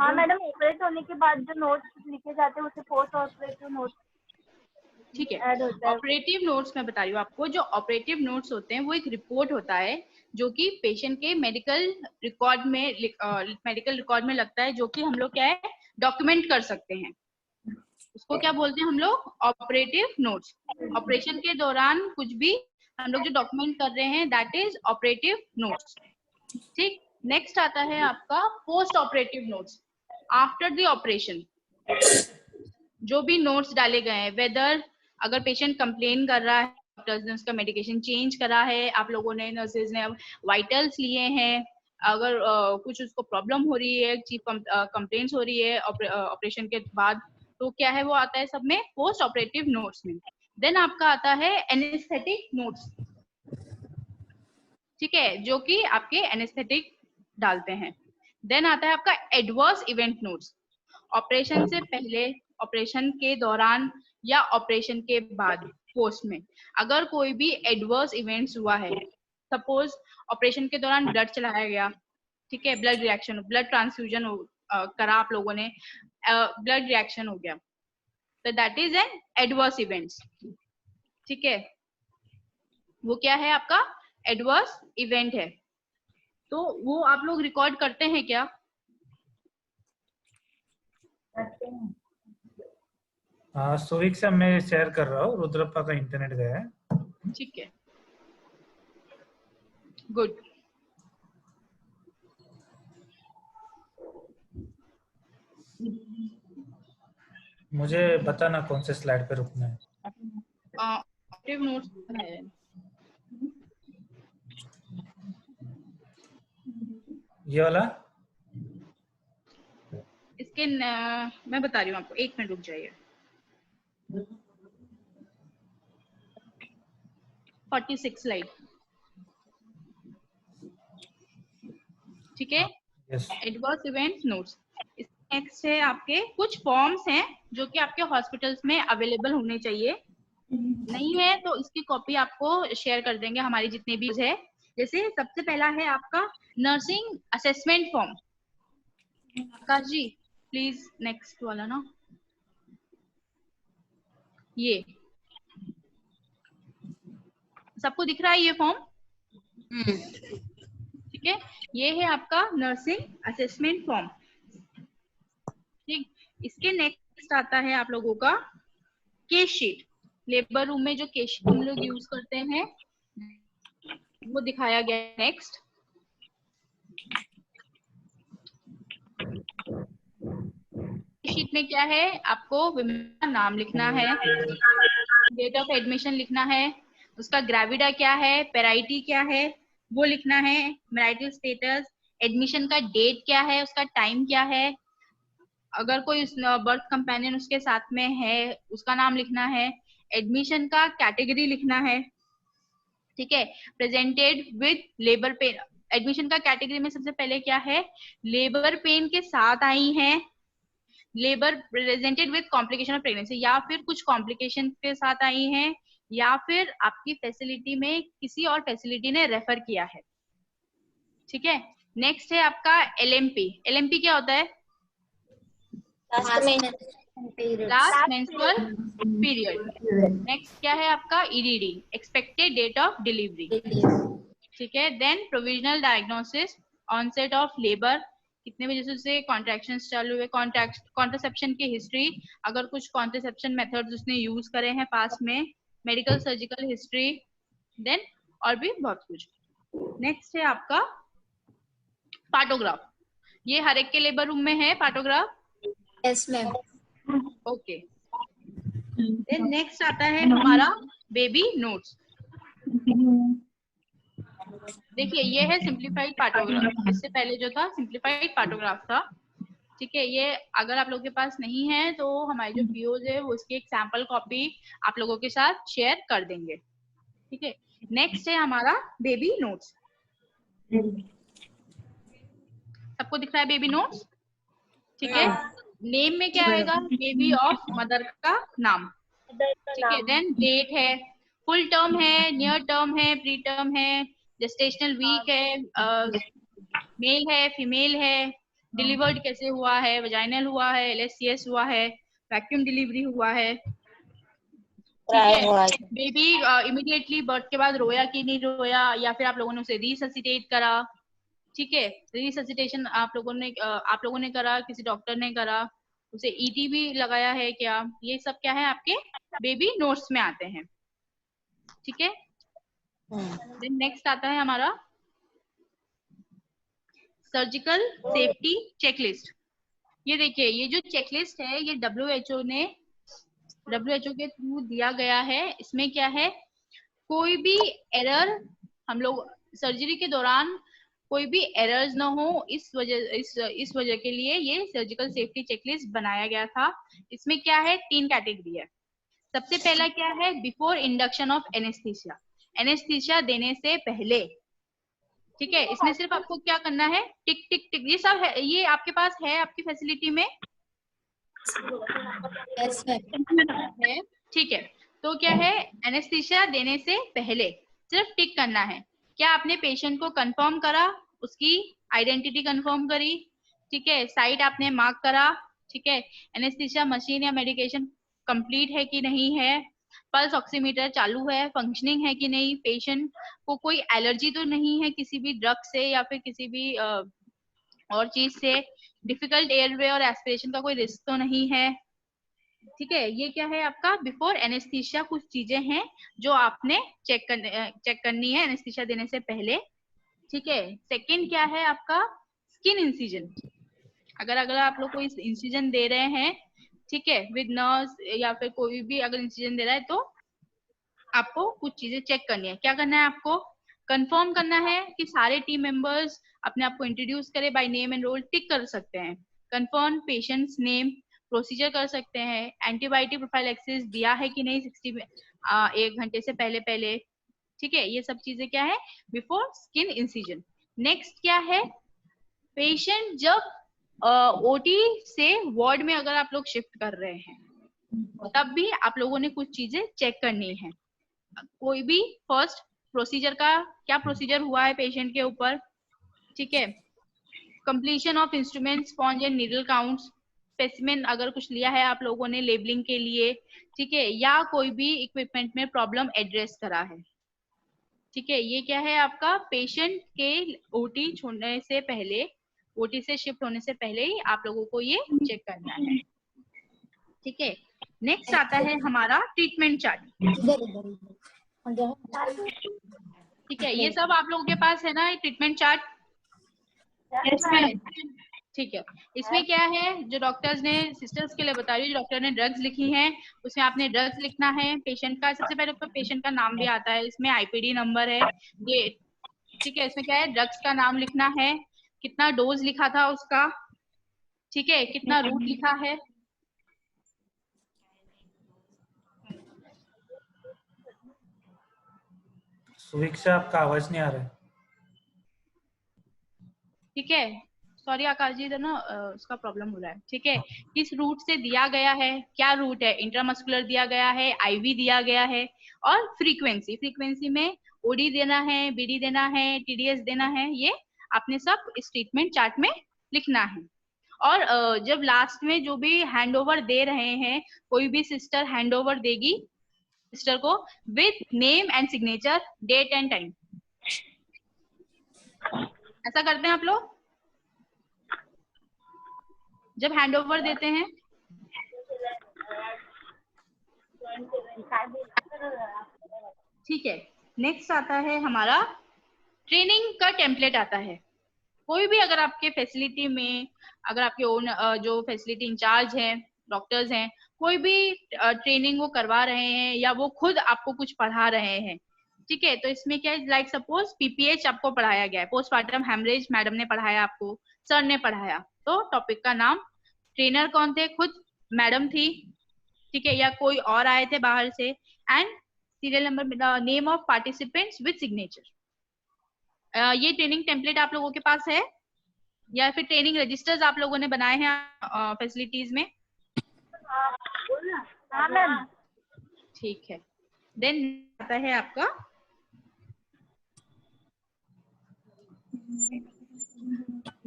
हाँ मैडम, ऑपरेट होने के बाद जो नोट्स लिखे जाते हैं उसे पोस्ट ऑपरेटिव नोट्स ठीक है। ऐड होता है। ऑपरेटिव नोट्स मैं बता रही हूँ आपको, जो ऑपरेटिव नोट्स होते हैं वो एक रिपोर्ट होता है जो कि पेशेंट के मेडिकल रिकॉर्ड में लगता है, जो कि हम लोग क्या है डॉक्यूमेंट कर सकते हैं। उसको क्या बोलते हैं हम लोग? Operative notes. ऑपरेशन के दौरान कुछ भी हम लोग जो डॉक्यूमेंट कर रहे हैं दैट इज ऑपरेटिव नोट्स। ठीक। नेक्स्ट आता है आपका post operative notes. After the operation जो भी नोट्स डाले गए हैं, वेदर अगर पेशेंट कंप्लेन कर रहा है, डॉक्टर्स ने उसका मेडिकेशन चेंज करा है, आप लोगों ने नर्सेज ने वाइटल्स लिए हैं, अगर कुछ उसको प्रॉब्लम हो रही है, चीफ कंप्लेंट्स हो रही है ऑपरेशन के बाद, तो क्या है वो आता है सब में पोस्ट ऑपरेटिव नोट्स में। देन आपका आता है एनेस्थेटिक नोट्स। ठीक है, जो कि आपके एनेस्थेटिक डालते हैं। देन आता है आपका एडवर्स इवेंट नोट्स। ऑपरेशन से पहले, ऑपरेशन के दौरान या ऑपरेशन के बाद पोस्ट में अगर कोई भी एडवर्स इवेंट्स हुआ है, सपोज ऑपरेशन के दौरान ब्लड चलाया गया, ठीक है, ब्लड रिएक्शन, ब्लड ट्रांसफ्यूजन करा आप लोगों ने, ब्लड रिएक्शन हो गया, तो that is an adverse events. ठीक है, वो क्या है आपका एडवर्स इवेंट है। तो वो आप लोग रिकॉर्ड करते हैं क्या? सुवीक से मैं शेयर कर रहा हूँ, रुद्रप्पा का इंटरनेट गया है। ठीक है, गुड। मुझे बताना कौन से स्लाइड पे रुकना है। ऑपरेटिव नोट्स है। ये वाला इसके मैं बता रही हूँ आपको, 1 मिनट रुक जाइए। 46 स्लाइड। ठीक है, एडवर्स इवेंट्स नोट्स। नेक्स्ट है आपके कुछ फॉर्म्स हैं जो कि आपके हॉस्पिटल्स में अवेलेबल होने चाहिए, नहीं है तो इसकी कॉपी आपको शेयर कर देंगे हमारी जितने भी है। जैसे सबसे पहला है आपका nursing assessment form. Akash ji please next वाला ना, ये सबको दिख रहा है ये फॉर्म? ठीक है, ये है आपका नर्सिंग असेसमेंट फॉर्म। ठीक, इसके नेक्स्ट आता है आप लोगों का केस शीट। लेबर रूम में जो केस शीट हम लोग यूज करते हैं वो दिखाया गया है। नेक्स्ट शीट में क्या है, आपको विमेन का नाम लिखना है, डेट ऑफ एडमिशन लिखना है, उसका ग्रेविडा क्या है, पेराइटी क्या है वो लिखना है, मैरिटल स्टेटस, एडमिशन का डेट क्या है, उसका टाइम क्या है, अगर कोई बर्थ कंपेनियन उसके साथ में है उसका नाम लिखना है, एडमिशन का कैटेगरी लिखना है। ठीक है, presented with labour pain. Admission का कैटेगरी में सबसे पहले क्या है, लेबर पेन के साथ आई हैं, labour presented with complication of pregnancy, या फिर कुछ कॉम्प्लिकेशन के साथ आई हैं, या फिर आपकी फैसिलिटी में किसी और फैसिलिटी ने रेफर किया है। ठीक है, नेक्स्ट है आपका एलएमपी। एलएमपी क्या होता है? Last menstrual period. नेक्स्ट क्या है आपका EDD, expected date of delivery. ठीक है, then provisional diagnosis, onset of labour, कितने बजे से कॉन्ट्रैक्शंस चालू हुए, कॉन्ट्रासेप्शन की हिस्ट्री, अगर कुछ कॉन्ट्रासेप्शन मेथड्स उसने यूज करे हैं पास में, मेडिकल सर्जिकल हिस्ट्री, देन और भी बहुत कुछ। नेक्स्ट है आपका पार्टोग्राफ। ये हर एक के लेबर रूम में है partograph? Yes ma'am. Okay, then next आता है हमारा बेबी नोट्स। देखिए ये है सिंप्लीफाइड पार्टोग्राफ, इससे पहले जो था सिंप्लीफाइड पार्टोग्राफ था। ठीक है, ये अगर आप लोगों के पास नहीं है तो हमारे जो पीओज है वो उसकी एक सैंपल कॉपी आप लोगों के साथ शेयर कर देंगे। ठीक है, नेक्स्ट है हमारा बेबी नोट्स। सबको दिख रहा है बेबी नोट्स? ठीक है, नेम में क्या आएगा, बेबी ऑफ मदर का नाम। ठीक है, देन डेट है, फुल टर्म है, नियर टर्म है, प्री टर्म है, जेस्टेशनल वीक है, मेल है, फीमेल है, डिलीवर्ड कैसे हुआ है, वजाइनल हुआ है, LSCS हुआ है, वैक्यूम डिलीवरी हुआ है, ठीक है। बेबी इमीडिएटली बर्थ के बाद रोया कि नहीं रोया, या फिर आप लोगों ने उसे रिससिटेट करा, ठीक है। रिससिटेशन आप लोगों ने करा, किसी डॉक्टर ने करा, उसे ET भी लगाया है क्या, ये सब क्या है आपके बेबी नोट्स में आते हैं, ठीक है। देन नेक्स्ट आता है हमारा सर्जिकल सेफ्टी चेकलिस्ट। ये देखिए, ये जो चेकलिस्ट है ये WHO के थ्रू दिया गया है। इसमें क्या है, कोई भी एरर, हम लोग सर्जरी के दौरान कोई भी एरर्स ना हो, इस वजह के लिए ये सर्जिकल सेफ्टी चेकलिस्ट बनाया गया था। इसमें क्या है, 3 कैटेगरी है। सबसे पहला क्या है, before induction of anaesthesia, anaesthesia देने से पहले, ठीक है। इसमें सिर्फ आपको क्या करना है, टिक टिक टिक, ये सब है, ये आपके पास है आपकी फैसिलिटी में है, ठीक है। तो क्या है, एनेस्थीसिया देने से पहले सिर्फ टिक करना है। क्या आपने पेशेंट को कंफर्म करा, उसकी आइडेंटिटी कंफर्म करी, ठीक है, साइट आपने मार्क करा, ठीक है, एनेस्थीसिया मशीन या मेडिकेशन कंप्लीट है कि नहीं है, पल्स ऑक्सीमीटर चालू है, फंक्शनिंग है कि नहीं, पेशेंट को कोई एलर्जी तो नहीं है किसी भी ड्रग से या फिर किसी भी और चीज से, डिफिकल्ट एयरवे और एस्पिरेशन का कोई रिस्क तो नहीं है, ठीक है। ये क्या है आपका बिफोर एनेस्थीसिया, कुछ चीजें हैं जो आपने चेक करनी है एनेस्थीसिया देने से पहले, ठीक है। सेकंड क्या है आपका स्किन इंसिजन। अगर आप लोग कोई इंसिजन दे रहे हैं, ठीक है, विद नर्स या फिर कोई भी अगर इंसिजन दे रहा है, तो आपको कुछ चीजें चेक करनी है। क्या करना है आपको, कंफर्म करना है कि सारे टीम मेंबर्स अपने आप को इंट्रोड्यूस करे बाय नेम एंड रोल, टिक कर सकते हैं, कंफर्म पेशेंट्स नेम, प्रोसीजर कर सकते हैं, एंटीबायोटिक प्रोफाइलैक्सिस दिया है कि नहीं 1 घंटे से पहले, ठीक है। ये सब चीजें क्या है बिफोर स्किन इंसिजन। नेक्स्ट क्या है, पेशेंट जब OT से वार्ड में अगर आप लोग शिफ्ट कर रहे हैं, तब भी आप लोगों ने कुछ चीजें चेक करनी है। कोई भी फर्स्ट प्रोसीजर का क्या प्रोसीजर हुआ है पेशेंट के ऊपर, ठीक है। Completion of instrument, sponge and needle counts, specimen अगर कुछ लिया है आप लोगों ने लेबलिंग के लिए, ठीक है, या कोई भी इक्विपमेंट में प्रॉब्लम एड्रेस करा है, ठीक है। ये क्या है आपका पेशेंट के OT छोड़ने से पहले, OT से शिफ्ट होने से पहले ही आप लोगों को ये चेक करना है, ठीक है। नेक्स्ट आता है हमारा ट्रीटमेंट चार्ट, ठीक है। ये सब आप लोगों के पास है ना ट्रीटमेंट चार्ट, ठीक है। इसमें क्या है, जो डॉक्टर्स ने सिस्टर्स के लिए बता रही हूँ, जो डॉक्टर ने ड्रग्स लिखी हैं उसमें आपने ड्रग्स लिखना है, पेशेंट का सबसे पहले ऊपर पेशेंट का नाम भी आता है, इसमें IPD नंबर है ये, ठीक है। इसमें क्या है, ड्रग्स का नाम लिखना है, कितना डोज लिखा था उसका, ठीक है, कितना रूट लिखा है, सुवीक्षा आपका आवाज नहीं आ रहा है, ठीक है। सॉरी आकाश जी, इधर ना उसका प्रॉब्लम हो रहा है, ठीक है। किस रूट से दिया गया है, क्या रूट है, इंट्रामस्कुलर दिया गया है, IV दिया गया है, और फ्रीक्वेंसी में OD देना है, BD देना है, TDS देना है, ये आपने सब इस ट्रीटमेंट चार्ट में लिखना है। और जब लास्ट में जो भी हैंडओवर दे रहे हैं, कोई भी सिस्टर हैंडओवर देगी सिस्टर को with name and signature, date and time, ऐसा करते हैं आप लोग जब हैंडओवर देते हैं, ठीक है। नेक्स्ट आता है हमारा ट्रेनिंग का टेम्पलेट आता है। कोई भी अगर आपके फैसिलिटी में, अगर आपके ओन जो फैसिलिटी इंचार्ज हैं, डॉक्टर्स हैं, कोई भी ट्रेनिंग वो करवा रहे हैं या वो खुद आपको कुछ पढ़ा रहे हैं, ठीक है, तो इसमें क्या है, लाइक सपोज PPH आपको पढ़ाया गया है, पोस्टमार्टम हेमरेज मैडम ने पढ़ाया, आपको सर ने पढ़ाया, तो टॉपिक का नाम, ट्रेनर कौन थे, खुद मैडम थी, ठीक है, या कोई और आए थे बाहर से, and serial number, name of participants with signature. ये ट्रेनिंग टेम्पलेट आप लोगों के पास है या फिर ट्रेनिंग रजिस्टर्स आप लोगों ने बनाए हैं फैसिलिटीज में? हाँ मैम। ठीक है। देन आता है आपका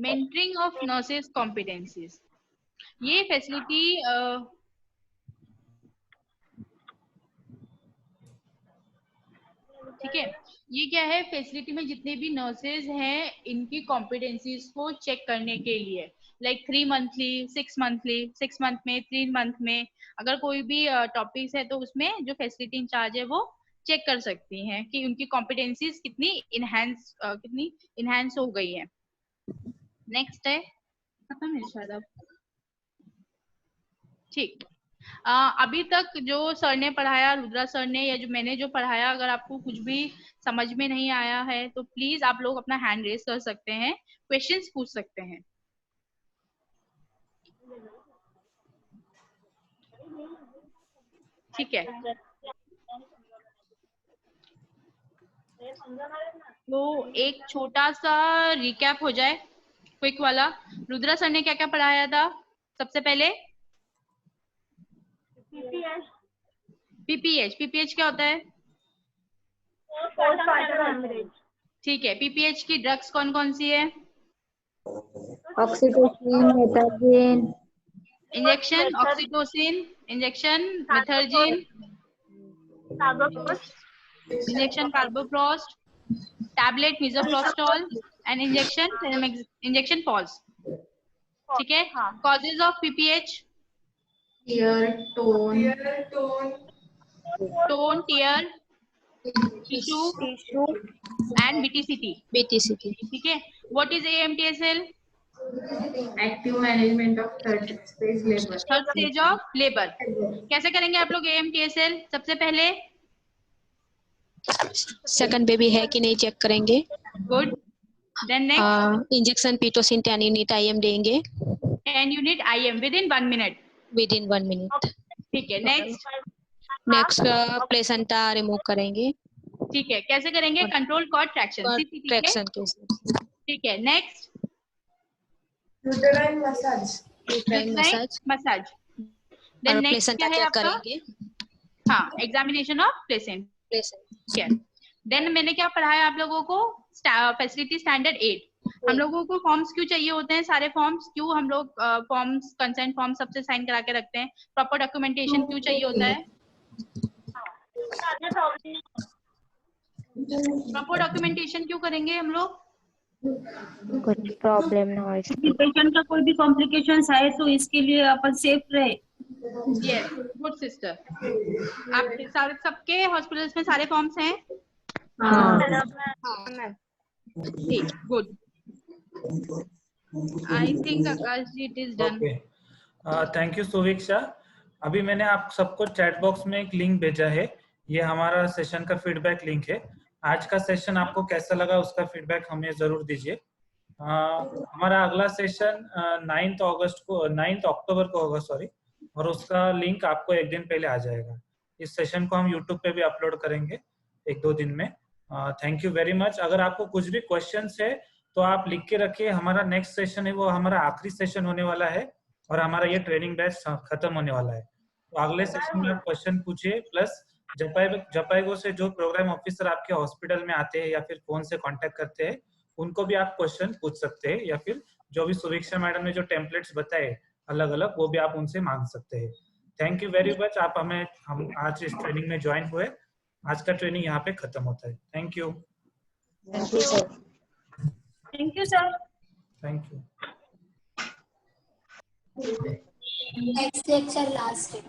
मेंटरिंग ऑफ नर्सेस कॉम्पिटेंसीज। ये फैसिलिटी ठीक है, ये क्या है, फैसिलिटी में जितने भी नर्सेज हैं इनकी कॉम्पिटेंसीज को चेक करने के लिए, लाइक 3 मंथली, 6 मंथली, 6 मंथ में, 3 मंथ में, अगर कोई भी टॉपिक्स है तो उसमें जो फैसिलिटी इंचार्ज है वो चेक कर सकती हैं कि उनकी कॉम्पिटेंसीज कितनी इनहैंस हो गई है। नेक्स्ट है, खत्म है शायद अब, ठीक। अभी तक जो सर ने पढ़ाया, रुद्रा सर ने, या जो मैंने जो पढ़ाया, अगर आपको कुछ भी समझ में नहीं आया है तो प्लीज आप लोग अपना हैंड रेज कर सकते हैं, क्वेश्चंस पूछ सकते हैं। ठीक है, तो एक छोटा सा रिकैप हो जाए, क्विक वाला। रुद्रा सर ने क्या क्या पढ़ाया था? सबसे पहले पीपीएच क्या होता है? ठीक है, पीपीएच की ड्रग्स कौन कौन सी है? Oxytocin, methergine, injection oxytocin, injection methergine, injection carboprost, tablet misoprostol and injection पॉज। ठीक है, causes of PPH: tone, tear, tissue and BTCT. ठीक है, what is AMTSL? Active management of third stage of labour. कैसे करेंगे आप लोग एएमटीएसएल? सबसे पहले सेकंड बेबी है कि नहीं चेक करेंगे। Good. Then next, injection Pitocin 10 unit IM देंगे। 10 unit IM within 1 minute. Within 1 minute. ठीक है, नेक्स्ट प्लेसेंटा रिमूव करेंगे। ठीक है, कैसे करेंगे? कंट्रोल कॉर्ड ट्रैक्शन के साथ। ठीक है, next uterine massage. Then next क्या है आपका? करेंगे। हाँ, एग्जामिनेशन ऑफ प्लेसेंट। ठीक है, देन मैंने क्या पढ़ाया आप लोगों को? Facility standard 8। हम लोगों को फॉर्म्स क्यों चाहिए होते हैं? सारे फॉर्म्स क्यों हम लोग फॉर्म्स, कंसेंट फॉर्म सबसे साइन करा के रखते हैं? प्रॉपर डॉक्यूमेंटेशन क्यों चाहिए होता है? प्रॉपर डॉक्यूमेंटेशन क्यों करेंगे हम लोग? कुछ प्रॉब्लम ना हो, पेशेंट का कोई भी कॉम्प्लिकेशंस है तो इसके लिए अपन सेफ रहे। Yes, good sister. आप सारे, सबके हॉस्पिटल्स में सारे फॉर्म्स हैं? ठीक, good. I think Akash ji it is done. Thank you Suviksha. अभी मैंने आप सबको चैट बॉक्स में एक लिंक भेजा है, ये हमारा सेशन का फीडबैक लिंक है। आज का सेशन आपको कैसा लगा उसका फीडबैक हमें जरूर दीजिए। हमारा अगला सेशन 9 अक्टूबर को होगा, सॉरी, और उसका लिंक आपको एक दिन पहले आ जाएगा। इस सेशन को हम यूट्यूब पे भी अपलोड करेंगे 1-2 दिन में। Thank you very much. अगर आपको कुछ भी क्वेश्चंस है तो आप लिख के रखिए। हमारा नेक्स्ट सेशन है वो हमारा आखिरी सेशन होने वाला है और हमारा ये ट्रेनिंग बैच खत्म होने वाला है। तो अगले सेशन में आप क्वेश्चन पूछिए, प्लस जपाइगो से जो प्रोग्राम ऑफिसर आपके हॉस्पिटल में आते हैं या फिर फोन से कांटेक्ट करते हैं उनको भी आप क्वेश्चन पूछ सकते हैं, या फिर जो भी सुवीक्षा मैडम ने जो टेम्पलेट्स बताए अलग अलग वो भी आप उनसे मांग सकते हैं। थैंक यू वेरी मच, आप हम आज इस ट्रेनिंग में ज्वाइन हुए। आज का ट्रेनिंग यहाँ पे खत्म होता है। Thank you. Thank you sir. Thank you. Next lecture last है।